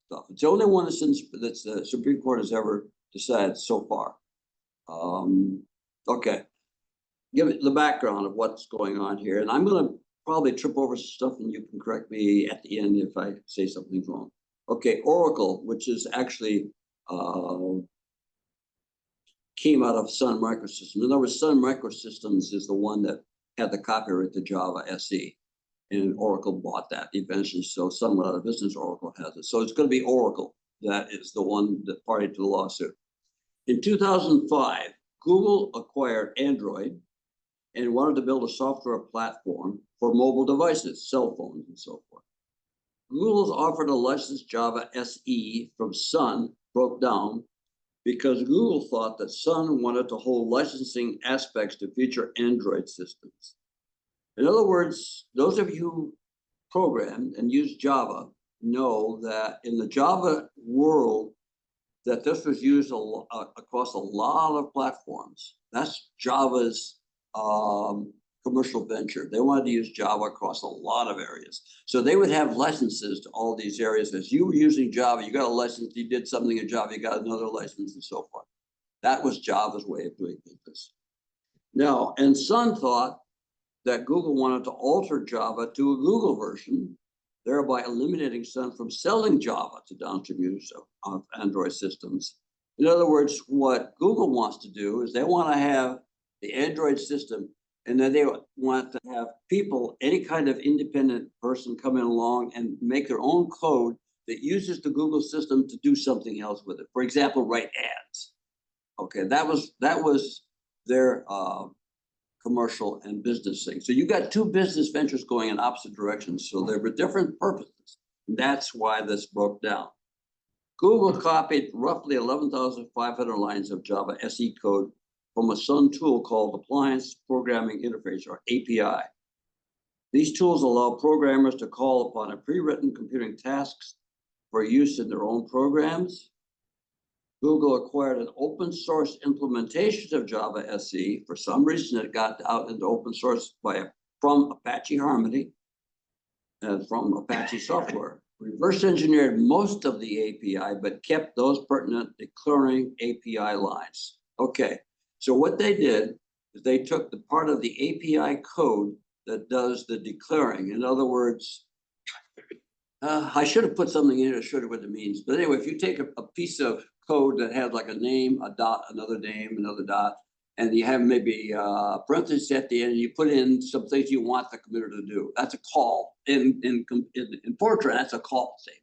stuff. It's the only one that's the Supreme Court has ever decided so far. Okay, give it the background of what's going on here, and I'm going to probably trip over some stuff, and you can correct me at the end if I say something's wrong. Okay, Oracle, which is actually came out of Sun Microsystems. In other words, Sun Microsystems is the one that had the copyright to Java SE, and Oracle bought that eventually. So Sun went out of business, Oracle has it. So it's going to be Oracle that is the one that party to the lawsuit. In 2005, Google acquired Android and wanted to build a software platform for mobile devices, cell phones, and so forth. Google's offer to license Java SE from Sun broke down because Google thought that Sun wanted to hold licensing aspects to future Android systems. In other words, those of you who program and use Java know that in the Java world, that this was used across a lot of platforms. That's Java's commercial venture. They wanted to use Java across a lot of areas. So they would have licenses to all these areas. As you were using Java, you got a license, you did something in Java, you got another license, and so forth. That was Java's way of doing business. Now, and Sun thought that Google wanted to alter Java to a Google version, thereby eliminating Sun from selling Java to downstream users of Android systems. In other words, what Google wants to do is they want to have the Android system, and then they want to have people, any kind of independent person come in along and make their own code that uses the Google system to do something else with it. For example, write ads. Okay, that was their commercial and business thing. So you got two business ventures going in opposite directions. So there were different purposes. And that's why this broke down. Google copied roughly 11,500 lines of Java SE code from a Sun tool called Appliance Programming Interface, or API. These tools allow programmers to call upon a pre-written computing tasks for use in their own programs. Google acquired an open source implementation of Java SE. For some reason, it got out into open source from Apache Harmony and from Apache software. Reverse engineered most of the API, but kept those pertinent declaring API lines. Okay, so what they did is they took the part of the API code that does the declaring. In other words, I should have put something in it, should have what it means. But anyway, if you take a piece of code that has like a name, a dot, another name, another dot, and you have maybe parentheses at the end, and you put in some things you want the computer to do. That's a call. In Fortran, that's a call statement.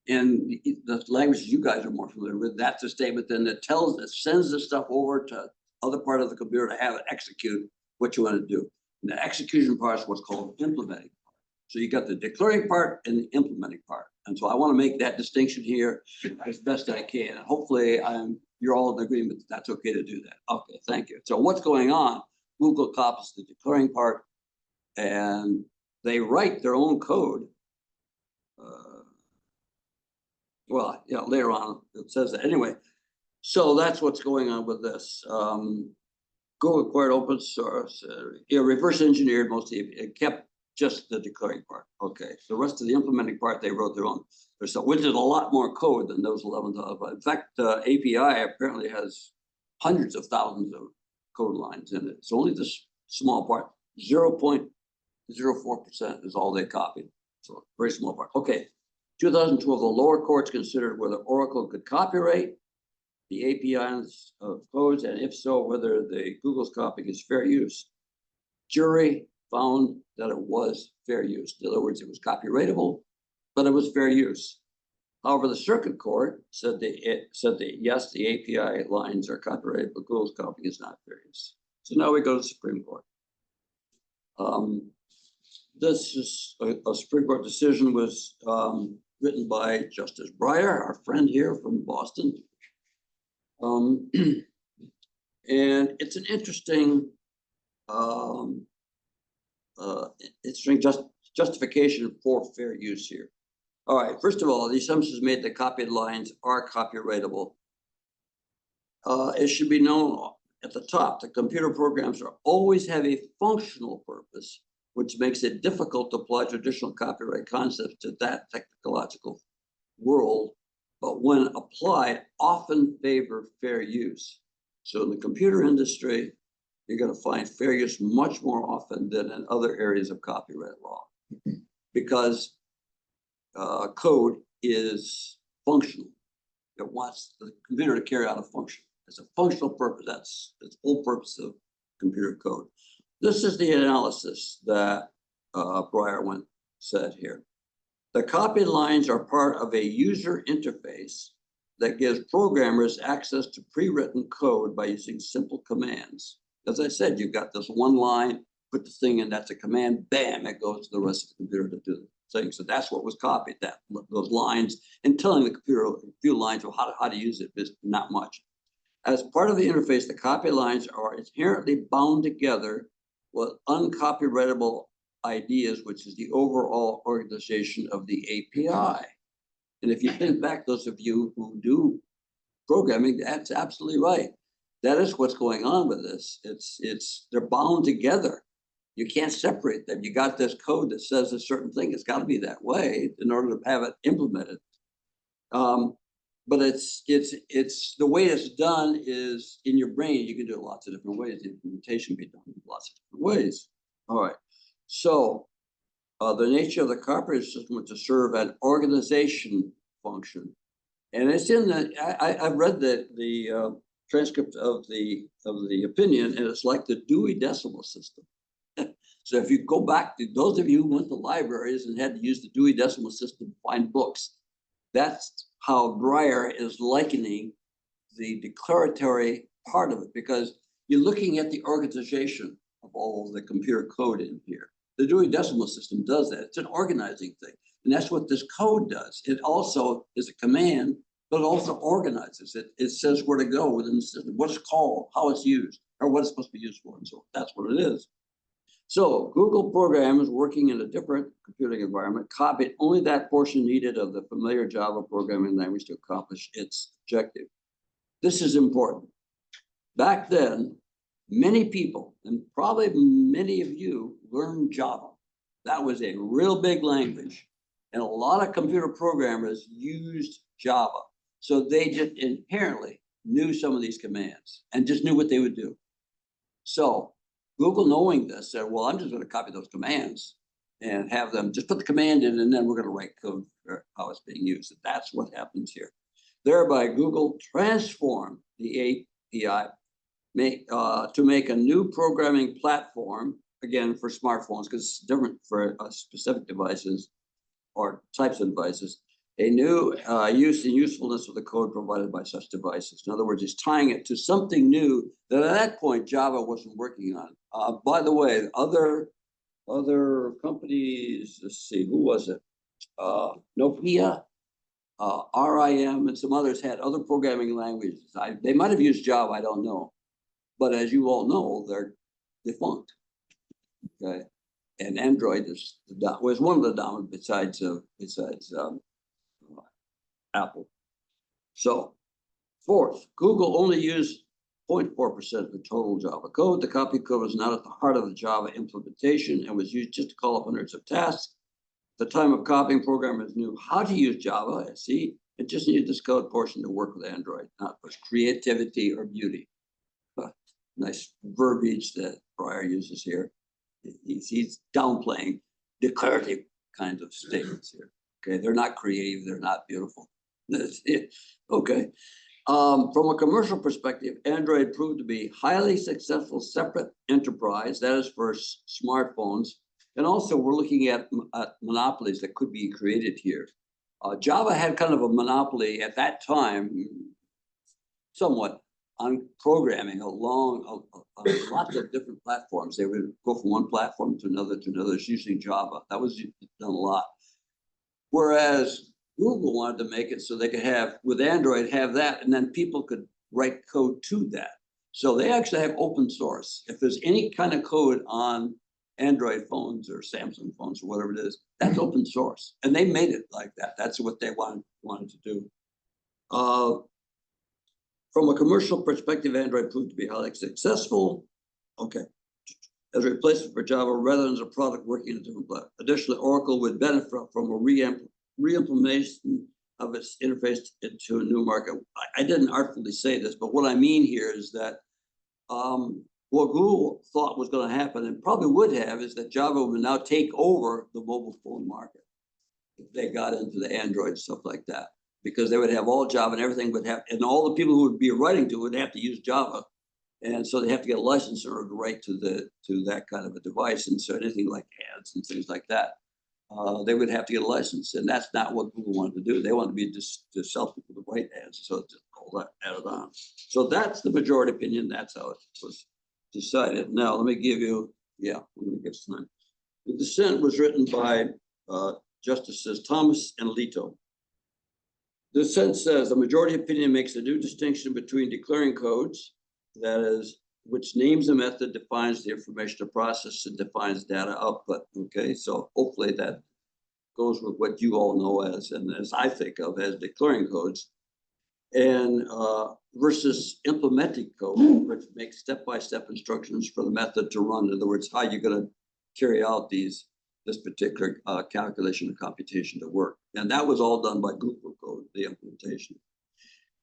In the languages you guys are more familiar with, that's a statement then that sends the stuff over to other part of the computer to have it execute what you want to do. And the execution part is what's called implementing. So you got the declaring part and the implementing part. And so I want to make that distinction here as best I can. And hopefully you're all in agreement that that's okay to do that. Okay, thank you. So what's going on? Google copies the declaring part and they write their own code. Well, yeah, later on it says that. Anyway, so that's what's going on with this. Google acquired open source, reverse engineered mostly. It kept just the declaring part. Okay, the rest of the implementing part, they wrote their own. So, which is a lot more code than those 11,000. In fact, API apparently has hundreds of thousands of code lines in it. It's only this small part, 0.04% is all they copied. So very small part. Okay, 2012, the lower courts considered whether Oracle could copyright the APIs of codes, and if so, whether the Google's copying is fair use. Jury found that it was fair use. In other words, it was copyrightable, but it was fair use. However, the circuit court said that yes, the API lines are copyrighted, but Google's copying is not fair use. So now we go to the Supreme Court. This is a Supreme Court decision was written by Justice Breyer, our friend here from Boston. And it's an interesting justification for fair use here. All right, first of all, the assumption is made that copied lines are copyrightable. It should be known at the top that computer programs always have a functional purpose, which makes it difficult to apply traditional copyright concepts to that technological world, but when applied, often favor fair use. So in the computer industry, you're going to find fair use much more often than in other areas of copyright law, because code is functional. It wants the computer to carry out a function. It's a functional purpose. That's the whole purpose of computer code. This is the analysis that Breyer said here. The copied lines are part of a user interface that gives programmers access to pre-written code by using simple commands. As I said, you've got this one line, put the thing in, that's a command, bam, it goes to the rest of the computer to do the thing. So that's what was copied, those lines, and telling the computer a few lines of how to use it, is not much. As part of the interface, the copied lines are inherently bound together with uncopyrightable ideas, which is the overall organization of the API. And if you think back, those of you who do programming, that's absolutely right. That is what's going on with this. They're bound together. You can't separate them. You got this code that says a certain thing. It's got to be that way in order to have it implemented. But it's the way it's done is in your brain. You can do it lots of different ways. The implementation can be done in lots of different ways. All right. So the nature of the copyright system was to serve an organization function, and it's in the. I've read the transcript of the opinion, and it's like the Dewey Decimal System. So if you go back to those of you who went to libraries and had to use the Dewey Decimal System to find books, that's how Breyer is likening the declaratory part of it, because you're looking at the organization of all of the computer code in here. The Dewey Decimal System does that. It's an organizing thing. And that's what this code does. It also is a command, but it also organizes it. It says where to go within the system, what it's called, how it's used, or what it's supposed to be used for. And so that's what it is. So Google programs working in a different computing environment copied only that portion needed of the familiar Java programming language to accomplish its objective. This is important. Back then, many people, and probably many of you, learned Java. That was a real big language. And a lot of computer programmers used Java. So they just inherently knew some of these commands and just knew what they would do. So Google, knowing this, said, well, I'm just going to copy those commands and have them just put the command in, and then we're going to write code for how it's being used. And that's what happens here. Thereby, Google transformed the API to make a new programming platform, again, for smartphones, because it's different for specific devices or types of devices, a new use and usefulness of the code provided by such devices. In other words, it's tying it to something new that at that point Java wasn't working on. By the way, other companies, let's see, who was it? Nokia, RIM, and some others had other programming languages. They might have used Java, I don't know. But as you all know, they're defunct. Okay, and Android was one of the dominant besides Apple. So, fourth, Google only used 0.4% of the total Java code. The copy code was not at the heart of the Java implementation and was used just to call up hundreds of tasks. At the time of copying, programmers knew how to use Java, see, it just needed this code portion to work with Android, not for creativity or beauty. Nice verbiage that Breyer uses here. He's downplaying declarative kinds of statements here. Okay, they're not creative, they're not beautiful. That's it. Okay. From a commercial perspective, Android proved to be highly successful separate enterprise, that is for smartphones. And also we're looking at monopolies that could be created here. Java had kind of a monopoly at that time, somewhat, on programming along lots of different platforms. They would go from one platform to another using Java. That was done a lot. Whereas Google wanted to make it so they could have, with Android, have that, and then people could write code to that. So they actually have open source. If there's any kind of code on Android phones or Samsung phones or whatever it is, that's open source. And they made it like that. That's what they wanted to do. From a commercial perspective, Android proved to be highly successful. Okay. As a replacement for Java rather than as a product working in a different platform. Additionally, Oracle would benefit from a re-implementation of its interface into a new market. I didn't artfully say this, but what I mean here is that what Google thought was going to happen, and probably would have, is that Java would now take over the mobile phone market if they got into the Android stuff like that, because they would have all Java and everything would have, and all the people who would be writing to it would have to use Java. And so they have to get a license in order to write to that kind of a device. And so anything like ads and things like that, they would have to get a license. And that's not what Google wanted to do. They wanted to be just to sell people to write ads. So just all that added on. So that's the majority opinion. That's how it was decided. Now, let me give you, let me get some. The dissent was written by Justices Thomas and Alito. The dissent says the majority opinion makes a new distinction between declaring codes, that is, which names a method, defines the information to process, and defines data output. Okay, so hopefully that goes with what you all know as, and as I think of as, declaring codes, and versus implementing code, which makes step-by-step instructions for the method to run. In other words, how you're going to carry out this particular calculation and computation to work. And that was all done by Google Code, the implementation.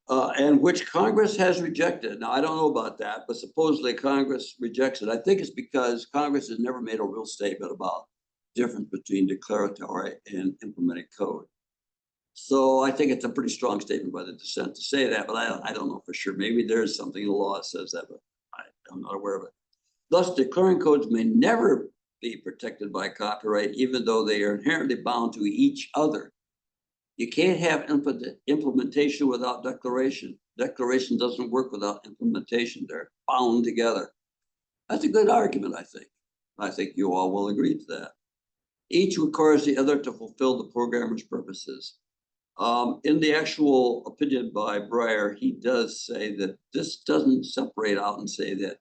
And which Congress has rejected. Now, I don't know about that, but supposedly Congress rejects it. I think it's because Congress has never made a real statement about the difference between declaratory and implementing code. So I think it's a pretty strong statement by the dissent to say that, but I don't know for sure. Maybe there's something in the law that says that, but I'm not aware of it. Thus, declaring codes may never be protected by copyright, even though they are inherently bound to each other. You can't have implementation without declaration. Declaration doesn't work without implementation. They're bound together. That's a good argument, I think. I think you all will agree to that. Each requires the other to fulfill the programmer's purposes. In the actual opinion by Breyer, he does say that this doesn't separate out and say that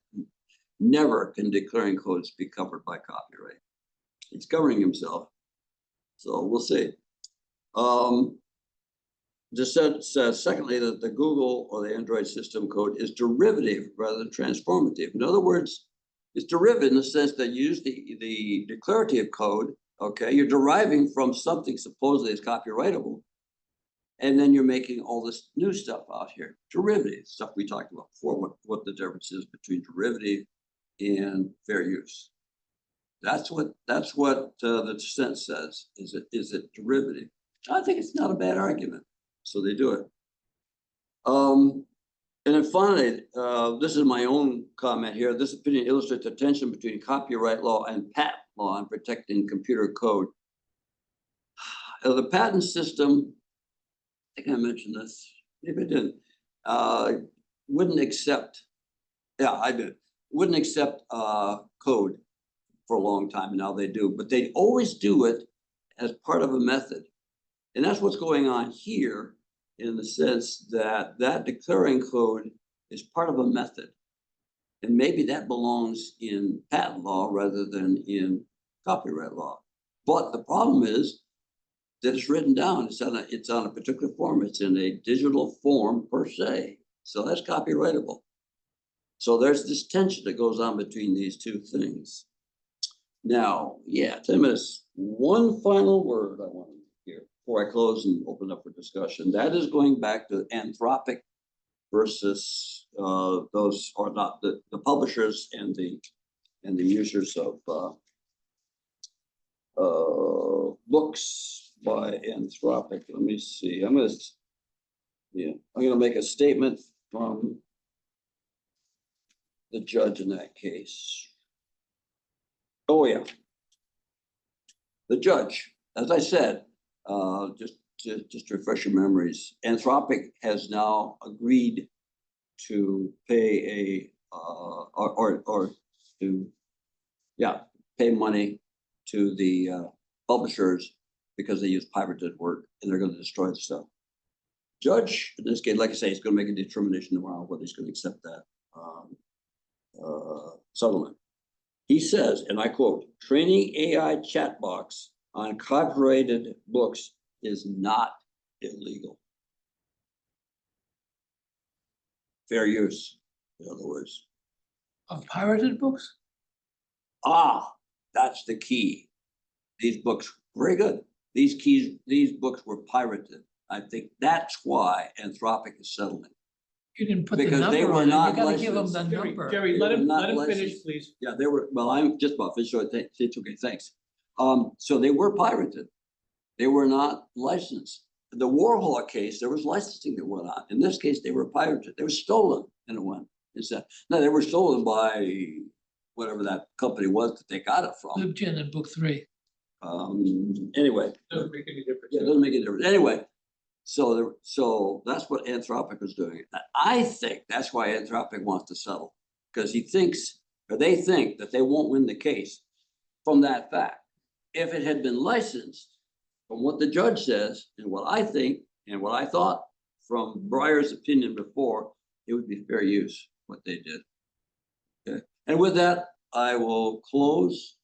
never can declaring codes be covered by copyright. He's covering himself. So we'll see. Dissent says, secondly, that the Google or the Android system code is derivative rather than transformative. In other words, it's derivative in the sense that you use the declarative code, okay, you're deriving from something supposedly is copyrightable, and then you're making all this new stuff out here. Derivative, stuff we talked about before, what the difference is between derivative and fair use. That's what the dissent says. Is it derivative? I think it's not a bad argument. So they do it. And then finally, this is my own comment here. This opinion illustrates the tension between copyright law and patent law in protecting computer code. The patent system, I think I mentioned this, maybe I didn't, wouldn't accept, yeah, I did, wouldn't accept code for a long time, and now they do, but they always do it as part of a method. And that's what's going on here, in the sense that that declaring code is part of a method. And maybe that belongs in patent law rather than in copyright law. But the problem is that it's written down, it's on a particular form, it's in a digital form per se. So that's copyrightable. So there's this tension that goes on between these two things. Now, yeah, 10 minutes. One final word I want to hear before I close and open up for discussion. That is going back to Anthropic versus those, or not, the publishers and the users of books by Anthropic. Let me see. I'm gonna make a statement from the judge in that case. Oh yeah, the judge. As I said, just to refresh your memories, Anthropic has now agreed to pay pay money to the publishers because they use pirated work and they're going to destroy the stuff. Judge, in this case, like I say, he's going to make a determination tomorrow whether he's going to accept that settlement. He says, and I quote, training AI chatbots on copyrighted books is not illegal. Fair use, in other words. Of pirated books? Ah, that's the key. These books, very good. These books were pirated. I think that's why Anthropic is settling. You didn't put the Because they number were on it. not You gotta give them licensed. the Jerry, number. Jerry, They let were him not finish, licensed. please. Yeah, they were, well, I'm just about finished, so it's okay, thanks. So they were pirated. They were not licensed. The Warhol case, there was licensing that went on. In this case, they were pirated. They were stolen in a way. No, they were stolen by whatever that company was that they got it from. Libgen in book 3. Anyway, Doesn't make any difference. yeah, it doesn't make a difference. Anyway, so that's what Anthropic was doing. I think that's why Anthropic wants to settle, because he thinks, or they think, that they won't win the case from that fact. If it had been licensed, from what the judge says, and what I think, and what I thought from Breyer's opinion before, it would be fair use what they did. Okay, and with that, I will close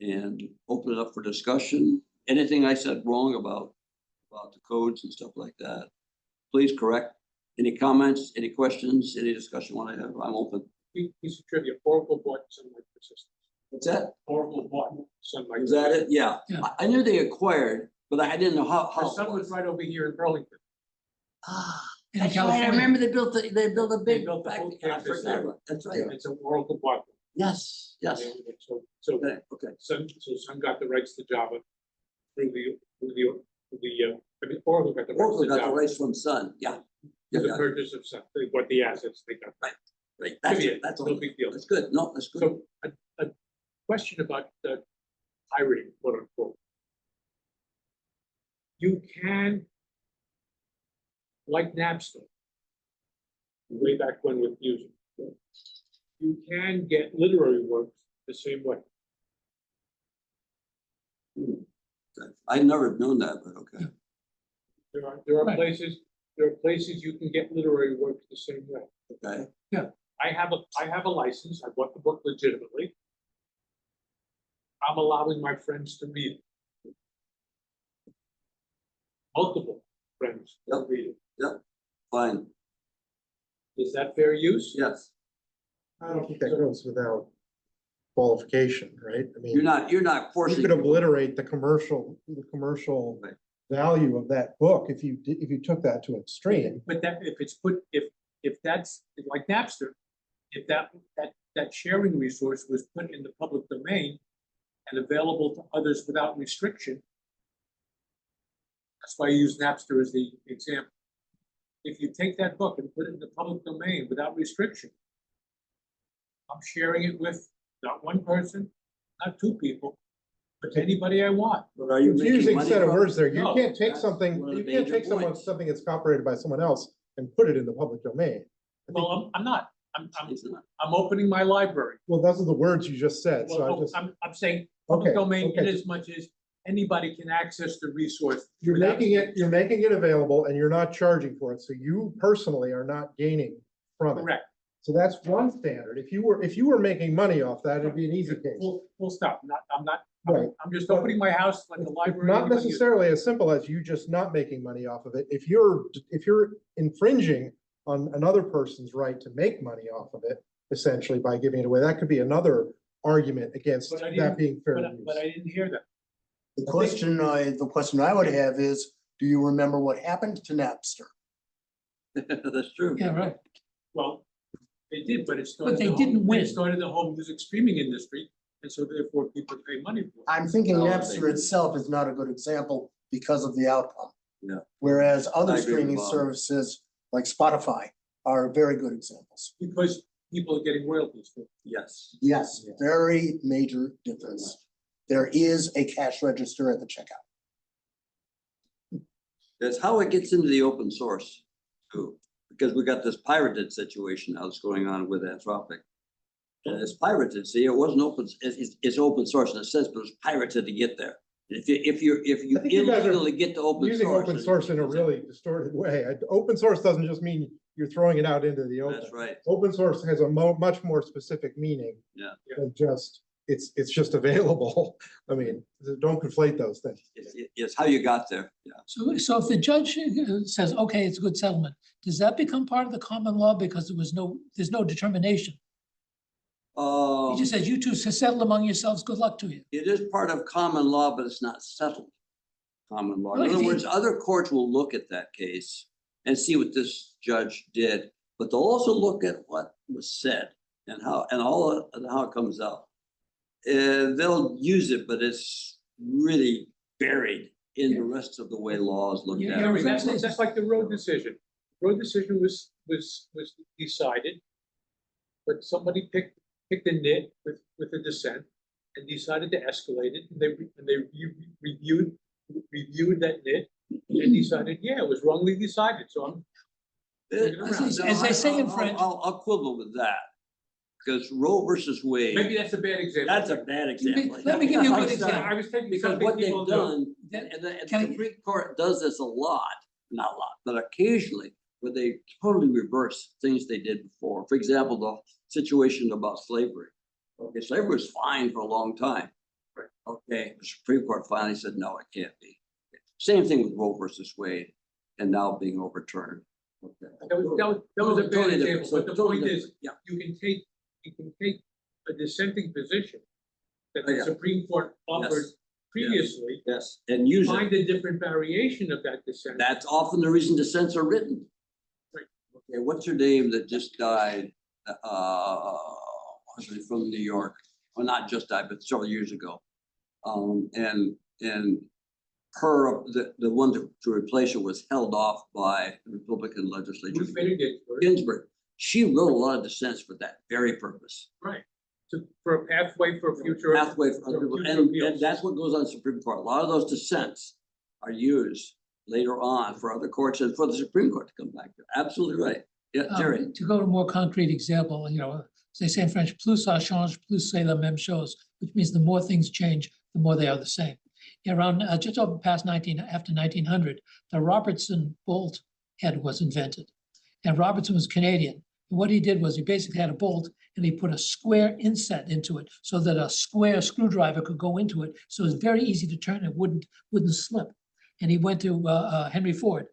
and open it up for discussion. Anything I said wrong about the codes and stuff like that, please correct. Any comments, any questions, any discussion you want to have, I'm open. Piece of trivia, Oracle bought Sunlight Persistence. What's that? Oracle bought Sunlight. Is that it? Yeah. Yeah. I knew they acquired, but I didn't know how. Their son was right over here in Burlington. In That's right. I California. remember they built a big They built the factory. whole I campus forgot there. about- That's right. It's an Oracle bought them. Yes, yes. So Okay. Sun got the rights to Java through Oracle got the rights Oracle to got the Java. rights from Sun. Yeah. The Yeah. purchase of Sun, they bought the assets, they got. Right. That's Trivia, it. That's no all. big deal. That's good. No, that's good. So a question about the pirating, quote unquote. You can, like Napster, way back when with music, you can get literary works the same way. I've never known that, but okay. There are Right. places you can get literary works the same way. Okay. I have a license. I bought the book legitimately. I'm allowing my friends to read it. Multiple friends to Yep. read it. Fine. Is that fair use? Yes. I don't think that goes without qualification, right? I mean, You're not you forcing. could obliterate the commercial Right. value of that book if you took that to an extreme. But that, if that's like Napster, if that sharing resource was put in the public domain and available to others without restriction, that's why I use Napster as the example. if you take that book and put it in the public domain without restriction, I'm sharing it with not one person, not two people, but anybody I want. But are you making Confusing money set of from words it? there. You No, can't take that's something, one of you the can't major take points. something that's operated by someone else and put it in the public domain. I think- Well, I'm not. It's not. I'm opening my library. Well, those are the words you just said, so Well, I no, just, I'm saying public Okay, domain in okay. as much as anybody can access the resource. you're without- you're making it available and you're not charging for it, so you personally are not gaining from it. Correct. So that's one standard. If you were making money off that, it'd be an easy case. Full stop. I'm not, Right. I'm just But opening my house like a It's library. not anybody uses. necessarily as simple as you just not making money off of it. If you're infringing on another person's right to make money off of it, essentially by giving it away, that could be another argument against But I that didn't- being fair But I use. didn't hear that. The question I would have is, do you remember what happened to Napster? That's true. Yeah, right. Well, they did, but it started. they the whole- didn't win. It started the whole music streaming industry, and so therefore people pay money for it. I'm thinking No, Napster they- itself is not a good example because of the outcome. Yeah. Whereas I other agree with streaming Bob. services like Spotify are very good examples. Because people are getting royalties for it. Yes. Yes, very major difference. There is a cash register at the checkout. That's how it gets into the open source too, because we got this pirated situation now that's going on with Anthropic. And it's pirated, see, it wasn't open, it's open source in a sense, but it was pirated to get there. If you I think you guys are illegally get to open Using source. open then source in a it's- really distorted way. Open source doesn't just mean you're throwing it out into the open. That's right. Open source has a much more specific meaning. Yeah. Than just, it's just available. I mean, don't conflate those things. It's how you got there, yeah. So if the judge says, okay, it's a good settlement, does that become part of the common law because there's no determination? He just says, you two settle among yourselves, good luck to you. It is part of common law, but it's not settled common law. In Well, if other he- words, other courts will look at that case and see what this judge did, but they'll also look at what was said and how it comes out. They'll use it, but it's really buried in the rest of the way law is looked Yeah, at. Jeremy, that's- that's like the road decision. Road decision was decided, but somebody picked a nit with a dissent and decided to escalate it, and they reviewed that nit and decided, yeah, it was wrongly decided, so I'm. As they say in French- I'll quibble with that, because Roe versus Wade, Maybe that's a bad example. that's a bad example. Let me give you a I good was- example. I was taking Because something what they've people do. done, That- and the can I- Supreme Court does this a lot, not a lot, but occasionally, where they totally reverse things they did before. For example, the situation about slavery. Okay, slavery was fine for a long time. Right. Okay, the Supreme Court finally said, no, it can't be. Same thing with Roe versus Wade, and now being overturned. Okay. That was a bad Totally different. example, but the Totally point is, different. Yeah. you can take a dissenting position that Oh, the yeah. Supreme Court offered Yes. previously, Yes, and use find it. a different variation of that dissent. That's often the reason dissents are written. Right. Okay, what's her name that just died? Was it from New York? Well, not just died, but several years ago. And her, the one to replace her was held off by the Republican legislature. Ruth Bader Ginsburg, Ginsburg. She wrote a lot of dissents for that very purpose. right, for a pathway for future. Pathway for other for people, future and appeals. that's what goes on the Supreme Court. A lot of those dissents are used later on for other courts and for the Supreme Court to come back to. Absolutely right. Yeah, Terry. To go to a more concrete example, as they say in French, plus ça change, plus c'est la même chose, which means the more things change, the more they are the same. Around just over past after 1900, the Robertson bolt head was invented, and Robertson was Canadian. And what he did was he basically had a bolt and he put a square inset into it so that a square screwdriver could go into it. So it was very easy to turn. It wouldn't slip. And he went to Henry Ford,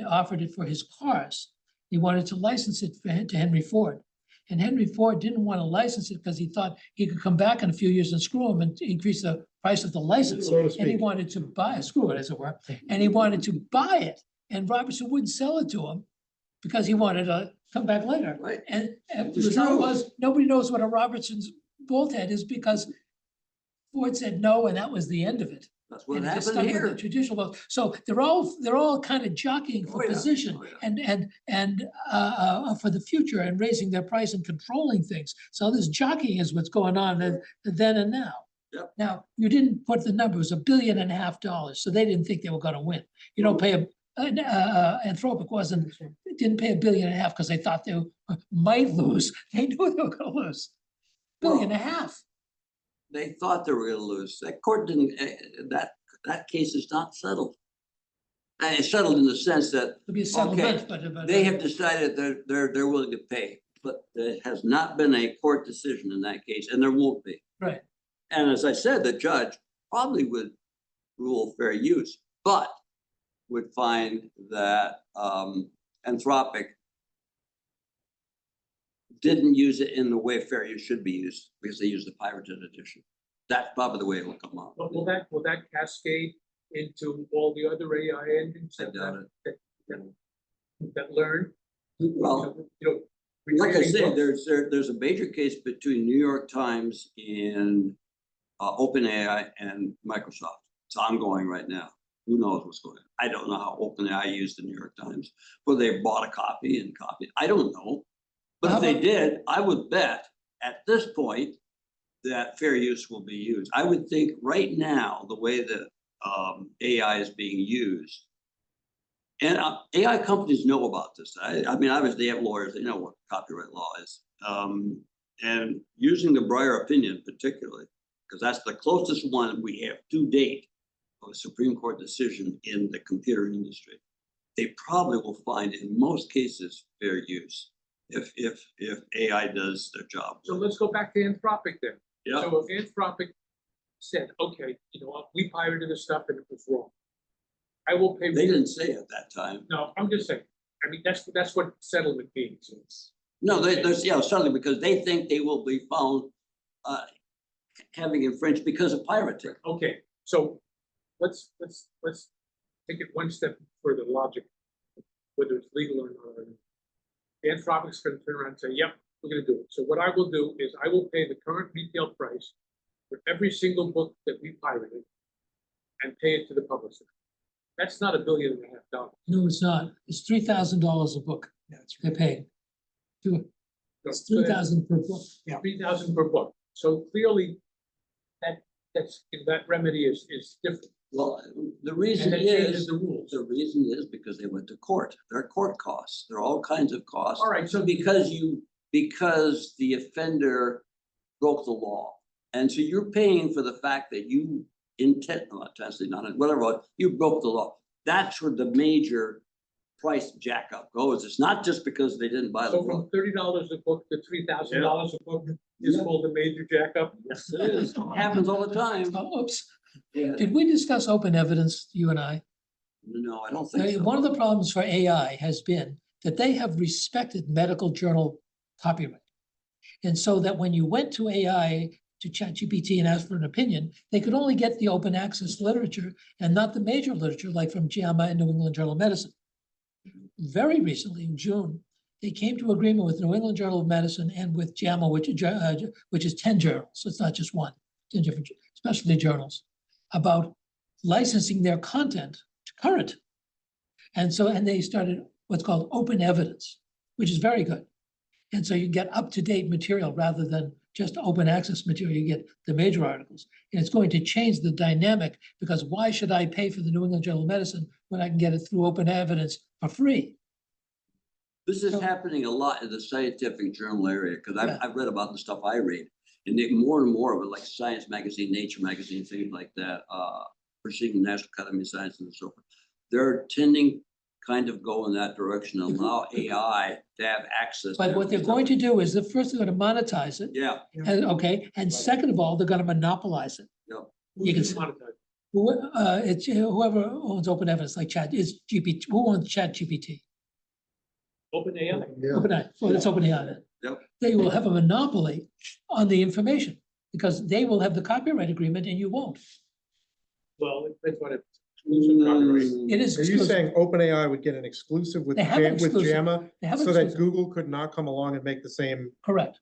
offered it for his cars. He wanted to license it to Henry Ford. And Henry Ford didn't want to license it because he thought he could come back in a few years and screw him and increase the price of the license. So to And he speak. wanted to screw it, as it were, and he wanted to buy it. And Robertson wouldn't sell it to him because he wanted to come back later. Right. And the It's result true. was, nobody knows what a Robertson's bolt head is because Ford said no, and that was the end of it. That's what And just happened stuck with the here. traditional vote. So they're all kind of jockeying Oh, for yeah. position Oh, yeah. and for the future and raising their price and controlling things. So this jockeying is what's going on then and now. Yep. Now, you didn't put the number, it was $1.5 billion, so they didn't think they were gonna win. You don't pay Anthropic didn't pay $1.5 billion because they thought they might lose. They knew they were gonna lose. $1.5 billion. They thought they were gonna lose. That court didn't, that case is not settled. And it's settled in the sense that It'll be a settlement, but. they have decided that they're willing to pay, but there has not been a court decision in that case, and there won't be. Right. And as I said, the judge probably would rule fair use, but would find that Anthropic didn't use it in the way fair use should be used, because they used the pirated edition. That's probably the way it will come out. But will that cascade into all the other AI engines I doubt it. that learn? Well, You like I recreating said, books? there's a major case between New York Times and OpenAI and Microsoft. It's ongoing right now. Who knows what's going on? I don't know how OpenAI used the New York Times, whether they bought a copy and copied. I don't know. But if they did, I would bet at this point that fair use will be used. I would think right now, the way that AI is being used, and AI companies know about this. I mean, obviously they have lawyers, they know what copyright law is. And using the Breyer opinion particularly, because that's the closest one we have to date of a Supreme Court decision in the computer industry. They probably will find in most cases fair use if AI does their job. So let's go back to Anthropic then. Yeah. So if Anthropic said, okay, you know what, we pirated this stuff and it was wrong, I will pay. They didn't say at that time. No, I'm just saying, I mean, that's what settlement means. No, there's, yeah, certainly because they think they will be found having infringed because of pirating. Okay, so let's take it one step further, logic, whether it's legal or not. Anthropic's gonna turn around and say, yep, we're gonna do it. So what I will do is I will pay the current retail price for every single book that we pirated and pay it to the publisher. That's not $1.5 billion. No, it's not. It's $3,000 a book. They're paying. It's $3,000 per book. Yeah, $3,000 per book. So clearly, that remedy is different. Well, the reason And it changes is, the rules. the reason is because they went to court. There are court costs. There are all kinds of costs. All right, so Because the offender broke the law. And so you're paying for the fact that you whatever, you broke the law. That's where the major price jackup goes. It's not just because they didn't buy the So from book. $30 a book to $3,000 a book is called the major jackup? Yes, it is. It happens all the time. Oh, oops. Yeah. Did we discuss open evidence, you and I? No, I don't think so. One of the problems for AI has been that they have respected medical journal copyright. And so that when you went to AI, to ChatGPT and asked for an opinion, they could only get the open access literature and not the major literature like from JAMA and New England Journal of Medicine. Very recently, in June, they came to agreement with New England Journal of Medicine and with JAMA, which is 10 journals. So it's not just one, 10 different specialty journals, about licensing their content to current. And they started what's called open evidence, which is very good. And so you get up-to-date material rather than just open access material, you get the major articles. And it's going to change the dynamic, because why should I pay for the New England Journal of Medicine when I can get it through open evidence for free? This is happening a lot in the scientific journal area, because I've read about the stuff I read. And more and more of it, like Science Magazine, Nature Magazine, things like that, Proceeding National Academy of Sciences and so forth. They're tending kind of go in that direction, allow AI to have access. But what they're going to do is, first they're going to monetize it. Yeah. And second of all, they're going to monopolize it. Yeah. You can it's whoever owns open evidence, like GPT. Who owns ChatGPT? OpenAI. Yeah. OpenAI. Well, it's OpenAI then. Yep. They will have a monopoly on the information because they will have the copyright agreement and you won't. Well, that's what it's. Copyright. It is Are you exclusive. saying OpenAI would get an exclusive with They have an with exclusive. JAMA, They have an so that exclusive. Google could not come along and make the same? Correct.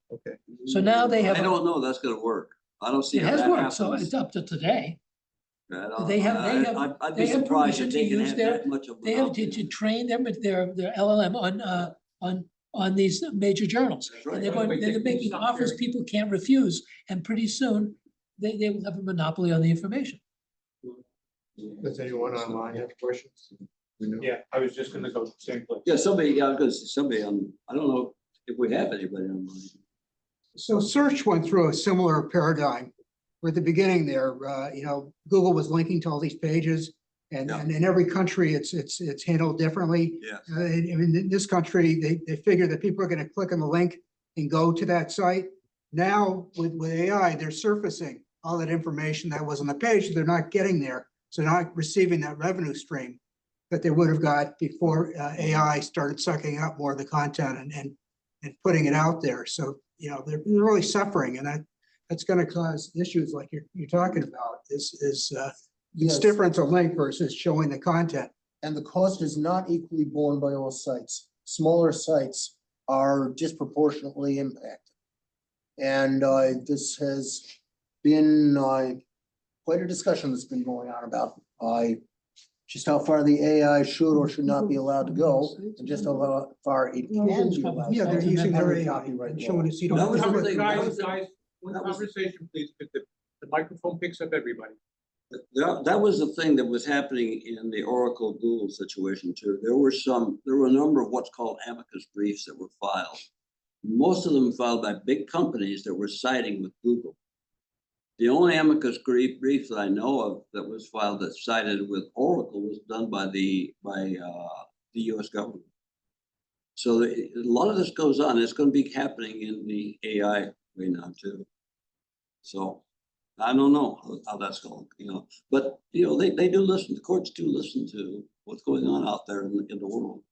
I don't- They have- I'd be they have surprised if permission to they can use have their- that much of. They have to train their LLM on these major journals. That's right. And they're By the way, they're can you making stop offers sharing? people can't refuse, and pretty soon they will have a monopoly on the information. Does anyone online have questions? We know. Yeah, I was just gonna go to the same place. Yeah, somebody, I was gonna say somebody I don't know if we have anybody online. So search went through a similar paradigm. Where at the beginning there, Google was linking to all these pages. And in every country, it's handled differently. Yeah. In this country, they figure that people are gonna click on the link and go to that site. Now, with AI, they're surfacing all that information that was on the page, they're not getting there. So they're not receiving that revenue stream that they would have got before AI started sucking up more of the content and putting it out there. So, they're really suffering, and that's gonna cause issues like you're talking about. It's Yes. different to link versus showing the content. And the cost is not equally borne by all sites. Smaller sites are disproportionately impacted. And this has been quite a discussion that's been going on about just how far the AI should or should not be allowed to go, and just how far it can be allowed. to Yeah, they're go using their under AI copyright and law. showing us, That was the Guys, thing, that was the- guys, one that was- conversation, please, because the microphone picks up everybody. That was the thing that was happening in the Oracle Google situation too. There were a number of what's called amicus briefs that were filed. Most of them filed by big companies that were siding with Google. The only amicus brief that I know of that was filed that sided with Oracle was done by the US government. So a lot of this goes on. It's going to be happening in the AI way now too. So I don't know how that's going, but they do listen. The courts do listen to what's going on out there in the world.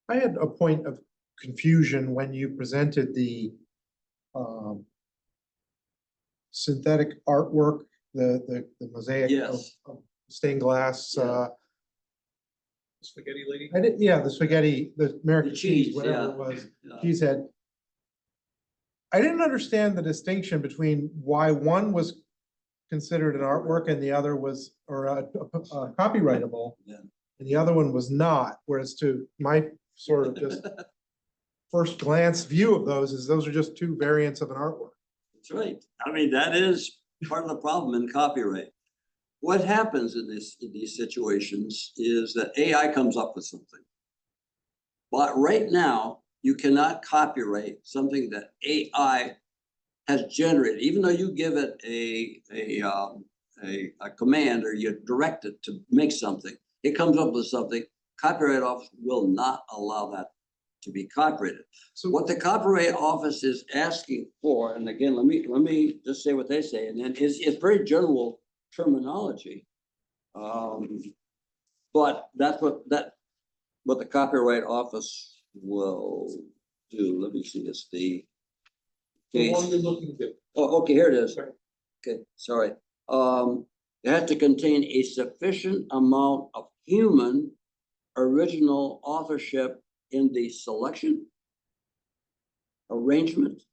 I had a point of confusion when you presented the synthetic artwork, the mosaic of Yes. of stained glass. Yeah. Spaghetti lady? The spaghetti, the American The cheese, cheese, whatever yeah. it was, Yeah. cheese head. I didn't understand the distinction between why one was considered an artwork and the other was, or copyrightable. Yeah. And the other one was not, whereas to my sort of just first glance view of those is those are just two variants of an artwork. That's right. I mean, that is part of the problem in copyright. What happens in these situations is that AI comes up with something. But right now, you cannot copyright something that AI has generated, even though you give it a command or you direct it to make something, it comes up with something. Copyright Office will not allow that to be copyrighted. So what the Copyright Office is asking for, and again, let me just say what they say, and then it's very general terminology. But that's what the Copyright Office will do. Let me see, it's the The one case. you're looking to. Oh, okay, here it is. Right. Okay, sorry. It has to contain a sufficient amount of human original authorship in the selection, arrangement,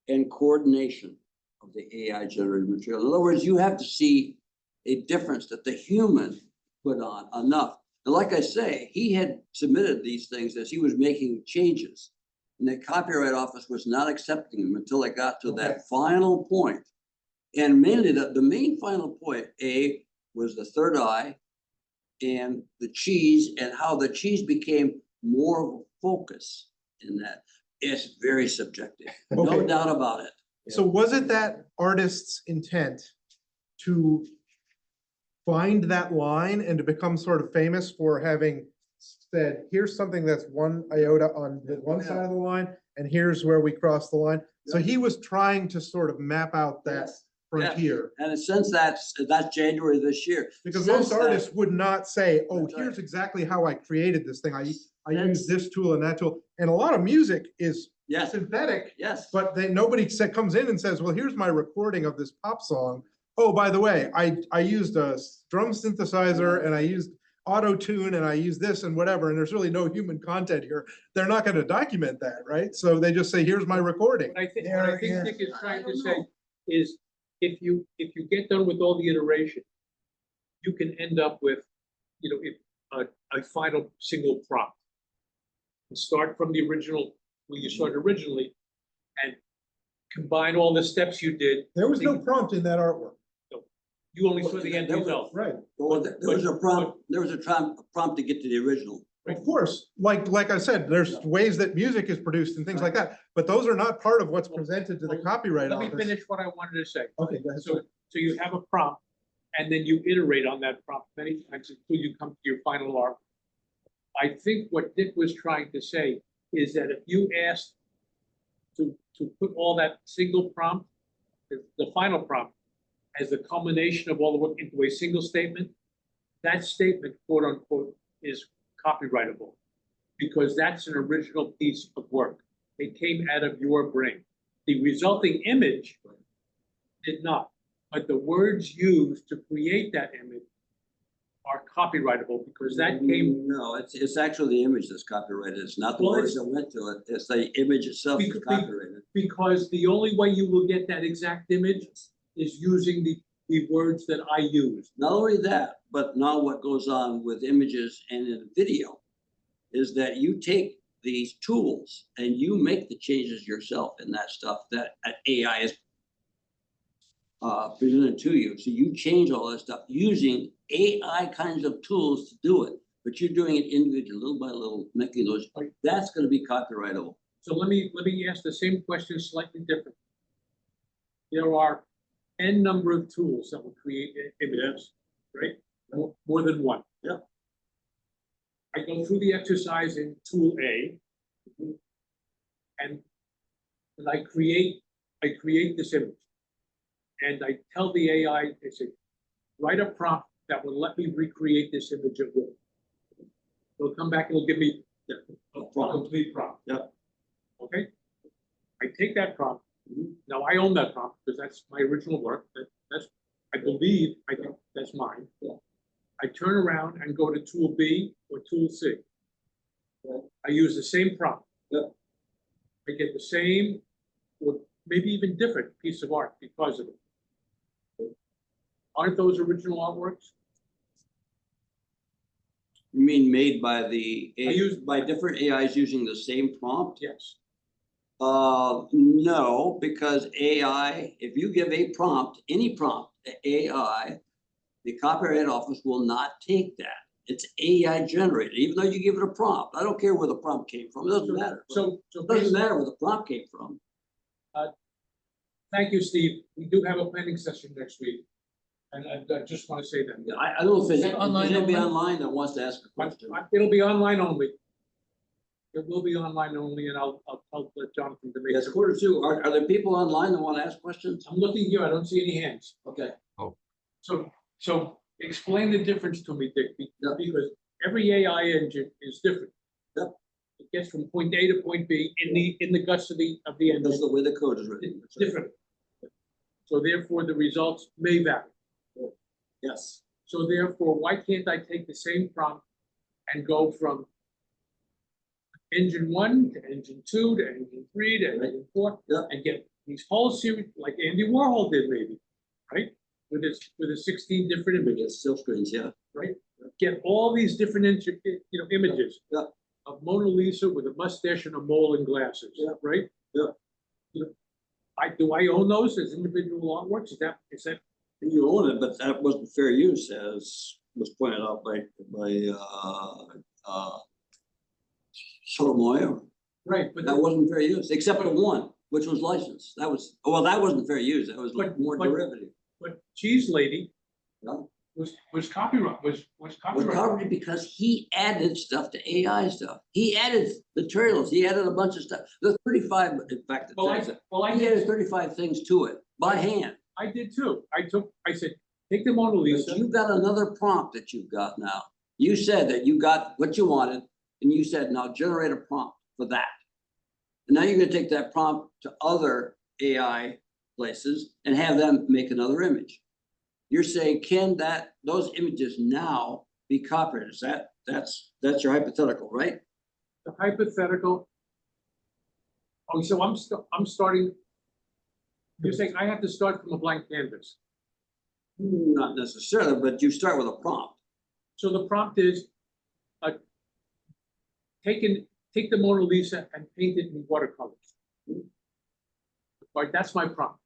and coordination of the AI generated material. In other words, you have to see a difference that the human put on enough. And like I say, he had submitted these things as he was making changes. And the Copyright Office was not accepting them until it got to that final point. And mainly the main final point, A, was the third eye and the cheese and how the cheese became more of a focus in that. It's very subjective, no Okay. doubt about it. So was it that artist's intent to find that line and to become sort of famous for having said, here's something that's one iota on the one side of the line, and here's where we cross the line? So he was trying to sort of map out that Yes. frontier. And since that's January this year. Because Since most that- artists would not say, oh, That's right. here's exactly how I created this thing. I That's- use this tool and that tool. And a lot of music is Yes, synthetic, yes. but nobody comes in and says, well, here's my recording of this pop song. Oh, by the way, I used a drum synthesizer and I used auto tune and I used this and whatever, and there's really no human content here. They're not going to document that, right? So they just say, here's my recording. What I think There- Nick is trying to say is if you get done with all the iteration, you can end up with, you know, a final single prompt. And start from the original, where you started originally, and combine all the steps you did. There was no prompt in that artwork, You only saw the end result. right? Well, there was a prompt to get to the original. Of course, like I said, there's ways that music is produced and things like that, but those are not part of what's presented to the copyright Let me office. finish what I wanted to say. Okay, go ahead. So you have a prompt, and then you iterate on that prompt many times until you come to your final art. I think what Dick was trying to say is that if you asked to put all that single prompt, the final prompt, as the culmination of all the work into a single statement, that statement, quote unquote, is copyrightable, because that's an original piece of work. It came out of your brain. The resulting image did not, but the words used to create that image are copyrightable, because that came. No, it's actually the image that's copyrighted. It's not the Well, words that went to it. It's the image itself that's copyrighted. Because the only way you will get that exact image is using the words that I used. Not only that, but now what goes on with images and in video is that you take these tools and you make the changes yourself in that stuff that AI is presented to you. So you change all that stuff using AI kinds of tools to do it, but you're doing it individually, little by little, making those. That's going to be copyrightable. So let me ask the same question slightly different. There are n number of tools that will create images, right? More than one. Yeah. I go through the exercise in tool A, and I create this image. And I tell the AI, I say, write a prompt that will let me recreate this image at will. It'll come back and it'll give me a complete prompt. Yeah. Okay? I take that prompt. Now I own that prompt because that's my original work. That's, I think that's mine. Yeah. I turn around and go to tool B or tool C. Yeah. I use the same prompt. Yeah. I get the same, or maybe even different piece of art because of it. Aren't those original artworks? You mean made by by different AIs using the same prompt? Yes. No, because AI, if you give a prompt, any prompt to AI, the Copyright Office will not take that. It's AI generated, even though you give it a prompt. I don't care where the prompt came from. It doesn't matter. So It doesn't matter where the prompt came from. thank you, Steve. We do have a planning session next week. And I just want to say that. I don't think Is it online there'll be only? online that wants to ask a question. It'll be online only. It will be online only, and I'll tell Jonathan to make Yes, it. 1:45. Are there people online that want to ask questions? I'm looking here, I don't see any hands. Okay. So explain the difference to me, Dick, Yeah. because every AI engine is different. Yep. It gets from point A to point B in the guts of the engine. That's the way the code is written. It's different. So therefore, the results may vary. Yes. So therefore, why can't I take the same prompt and go from engine 1 to engine 2 to engine 3 to engine 4 Yeah. and get these whole series like Andy Warhol did, maybe, right? With his 16 different images, Yes, silk screens, yeah. right? Get all these different images Yeah. of Mona Lisa with a mustache and a mole and glasses, Yeah. right? Yeah. Do I own those as individual artworks? Is that You own it, but that wasn't fair use, as was pointed out by Sotomayor. right? But That wasn't fair use, except for one, which was licensed. That wasn't fair use. That was more derivative. But Cheese Lady Yeah. was copyright was Was copyright. covered because he added stuff to AI stuff. He added materials. He added a bunch of stuff. There's 35, in fact, Well, I he added did. 35 things to it by hand. I did too. I said, take the Mona Lisa. But you've got another prompt that you've got now. You said that you got what you wanted, and you said, now generate a prompt for that. And now you're gonna take that prompt to other AI places and have them make another image. You're saying, can those images now be copied? That's your hypothetical, right? The hypothetical. Oh, so I'm starting. You're saying I have to start from a blank canvas. Not necessarily, but you start with a prompt. So the prompt is, take the Mona Lisa and paint it in watercolors. Right, that's my prompt.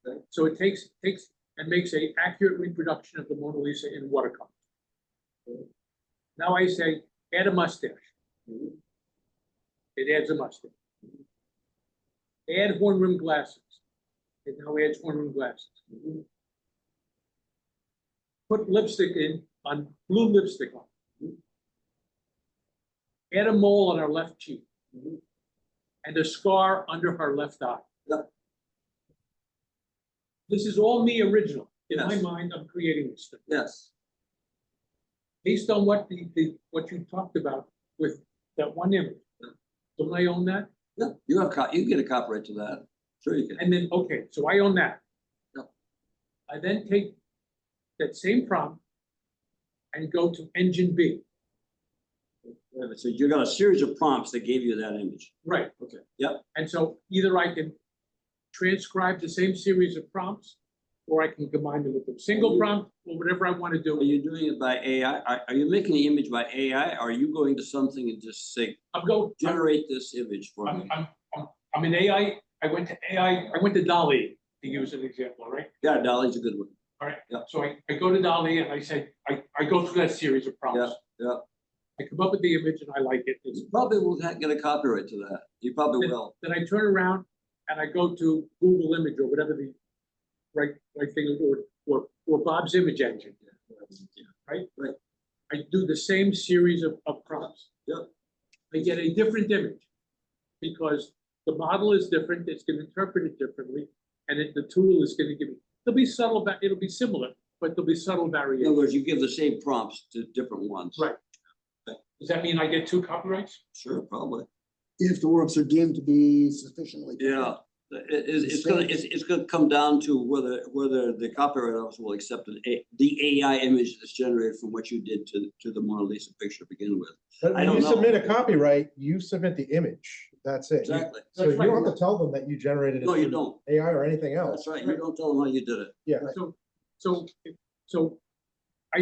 Okay. So it takes and makes an accurate reproduction of the Mona Lisa in watercolor. Now I say, add a mustache. It adds a mustache. Add horn-rimmed glasses. It now adds horn-rimmed glasses. Put lipstick on blue lipstick on. Add a mole on her left cheek. And a scar under her left eye. Yep. This is all me original. In my Yes. mind, I'm creating this thing. Yes. Based on what what you talked about with that one image. Don't I own that? Yeah, you get a copyright to that. Sure you can. And then, okay, so I own that. Yep. I then take that same prompt and go to engine B. So you got a series of prompts that gave you that image. Right. Okay. Yep. And so either I can transcribe the same series of prompts, or I can combine them with a single prompt, or whatever I want to do. Are you doing it by AI? Are you making the image by AI? Or are you going to something and just say, generate this image for me? I'm in AI. I went to AI. I went to DALL-E to use an example, right? Yeah, Dolly's a good one. All right. Yep. So I go to DALL-E and I say, I go through that series of prompts. Yeah. I come up with the image and I like it. You probably will get a copyright to that. You probably will. Then I turn around and I go to Google Image or whatever the right thing, or Bob's Image Engine. Right? Right. I do the same series of prompts. Yep. I get a different image because the model is different, it's going to interpret it differently, and the tool is going to give me, it'll be subtle, it'll be similar, but there'll be subtle In other variations. words, you give the same prompts to different ones. Right. Does that mean I get 2 copyrights? Sure, probably. If the works are deemed to be sufficiently. Yeah. It's gonna come down to whether the copyright office will accept the AI image that's generated from what you did to the Mona Lisa picture to begin with. But I when don't you know. submit a copyright, you submit the image. That's it. Exactly. So you don't have to tell them that you generated it. No, you through don't. AI or anything else. That's right. You don't tell them how you did it. Yeah. So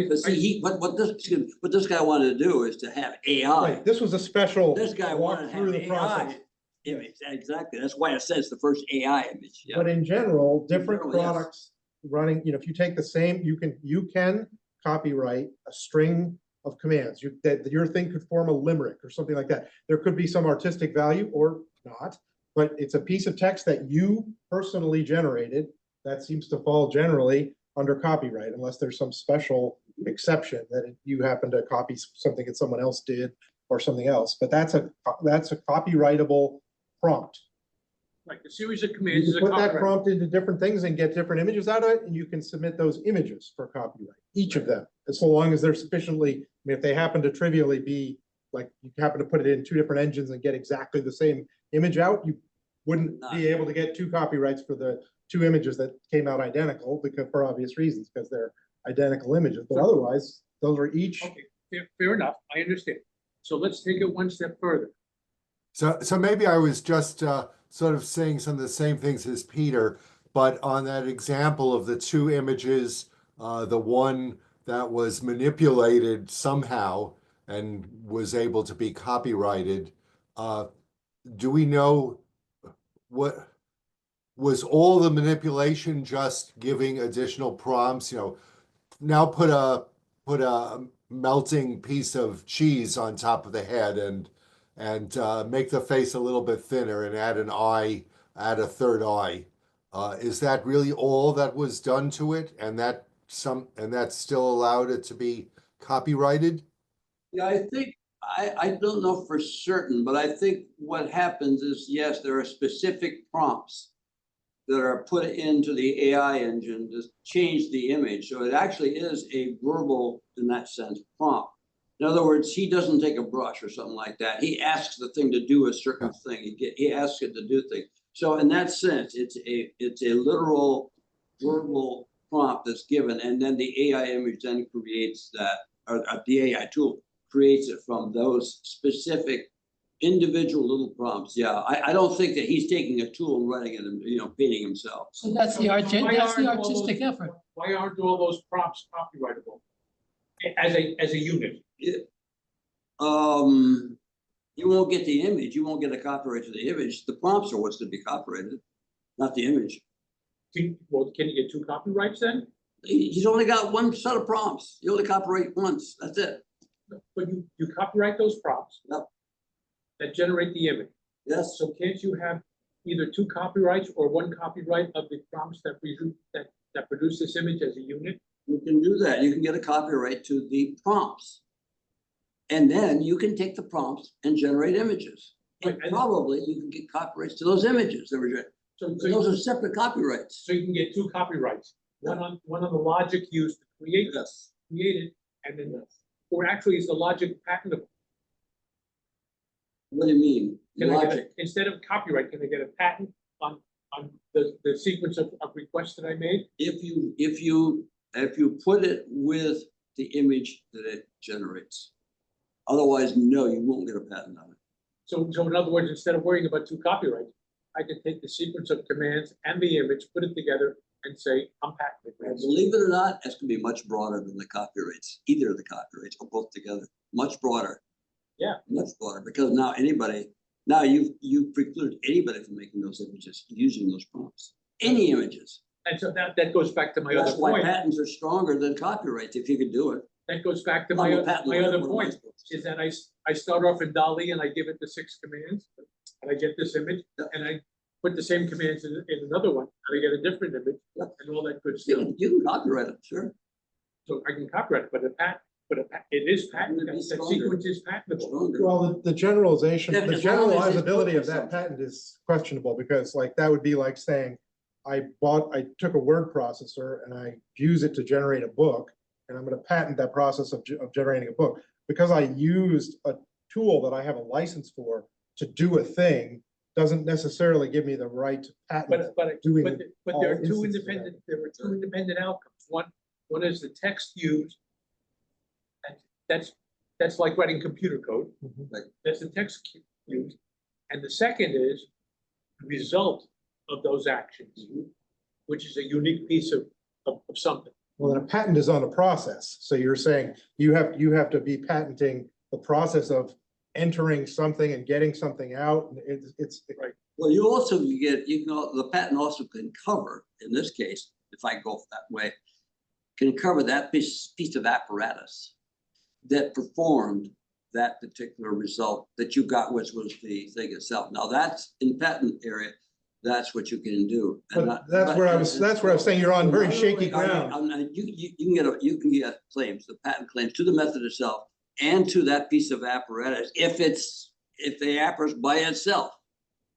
But see, what this guy wanted to do is to have AI. Right. This was a special. This guy walk wanted to through have the process. AI image. Exactly. That's why it says the first AI image. Yeah. But in general, different general, yes. products running, if you take the same, you can copyright a string of commands. That your thing could form a limerick or something like that. There could be some artistic value or not, but it's a piece of text that you personally generated that seems to fall generally under copyright, unless there's some special exception that you happen to copy something that someone else did or something else. But that's a copyrightable prompt. like a series of commands You is can a put that copyright. prompt into different things and get different images out of it, and you can submit those images for copyright, each of them, as long as they're sufficiently, if they happen to trivially be, like, you happen to put it in 2 different engines and get exactly the same image out, you wouldn't be able to get 2 copyrights for the 2 images that came out identical, because for obvious reasons, because they're identical images, but otherwise, those are each. Okay, fair enough, I understand. So let's take it one step further. So maybe I was just sort of saying some of the same things as Peter, but on that example of the 2 images, the one that was manipulated somehow and was able to be copyrighted, do we know what was all the manipulation just giving additional prompts? Now put a melting piece of cheese on top of the head and make the face a little bit thinner and add an eye, add a third eye. Is that really all that was done to it, and that still allowed it to be copyrighted? Yeah, I think, I don't know for certain, but I think what happens is, yes, there are specific prompts that are put into the AI engine to change the image. So it actually is a verbal, in that sense, prompt. In other words, he doesn't take a brush or something like that. He asks the thing to do a certain thing. He asks it to do things. So in that sense, it's a literal verbal prompt that's given, and then the AI image then creates that, or the AI tool creates it from those specific Individual little prompts, yeah. I don't think that he's taking a tool and writing it and, painting himself. So that's the Why that's the aren't all artistic those- effort. Why aren't all those prompts copyrightable? As a unit? You won't get the image, you won't get a copyright to the image. The prompts are what's to be copyrighted, not the image. Can you get 2 copyrights then? He's only got one set of prompts. You only copyright once, that's it. But you copyright those prompts. Yep. That generate the image. Yes, So can't you have either 2 copyrights or 1 copyright of the prompts that produce this image as a unit? you can do that. You can get a copyright to the prompts. And then you can take the prompts and generate images. And Right, and- probably you can get copyrights to those images that were generated. So Those are separate copyrights. you can get 2 copyrights, one on the logic used to create Yes. it, and then, or actually is the logic patentable? What do you mean? Can I get Logic. instead of copyright, can I get a patent on the sequence of requests that I made? If you put it with the image that it generates. Otherwise, no, you won't get a patent on it. So in other words, instead of worrying about 2 copyrights, I can take the sequence of commands and the image, put it together and say, I'm patented. And believe it or not, that's gonna be much broader than the copyrights, either of the copyrights or both together, much broader. Yeah. Much broader, because now you've precluded anybody from making those images, using those prompts, any images. And so that goes back to my That's other why point. patents are stronger than copyrights, if you could do it. That goes back to I'm my a patent lawyer, other what am I point, supposed to is say? that I start off in DALL-E and I give it the 6 commands, and I get this image, and I put the same commands in another one, and I get a different image, Yeah. and all that good You stuff. can copyright it, sure. So I can copyright it, but it is patent, It'd be that stronger. sequence is patentable. Stronger. Well, the generalization, Yeah, the as long as it's generalizability of put that with patent is questionable, because like, that would be like saying, I took a word processor and I use it to generate a book, and I'm gonna patent that process of generating a book. Because I used a tool that I have a license for to do a thing, doesn't necessarily give me the right to patent. But doing there all are two instances of that. independent outcomes. One is the text used. And that's like writing computer code. Mhm. Like, that's the text used. And the second is the result of those actions, which is a unique piece of something. Well, then a patent is on a process. So you're saying you have to be patenting the process of entering something and getting something out. And it's Right. Well, the patent also can cover, in this case, if I go that way, can cover that piece of apparatus that performed that particular result that you got, which was the thing itself. Now that's in patent area, that's what you can do. And But that's where I was saying you're on very shaky ground. You can get claims, the patent claims to the method itself and to that piece of apparatus. If the apparatus by itself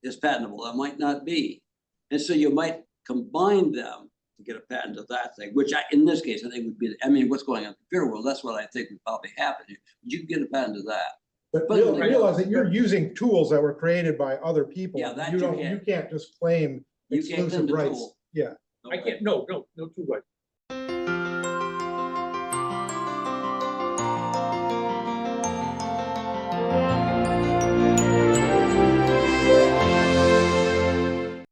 is patentable, that might not be. And so you might combine them to get a patent of that thing, which in this case, I think would be, what's going on in the computer world, that's what I think would probably happen. You can get a patent of that. But But- realize that you're using tools that were created by other people. Yeah, that You you don't, can. you can't just claim You can't claim exclusive the rights. tool. Yeah. I can't, no two rights.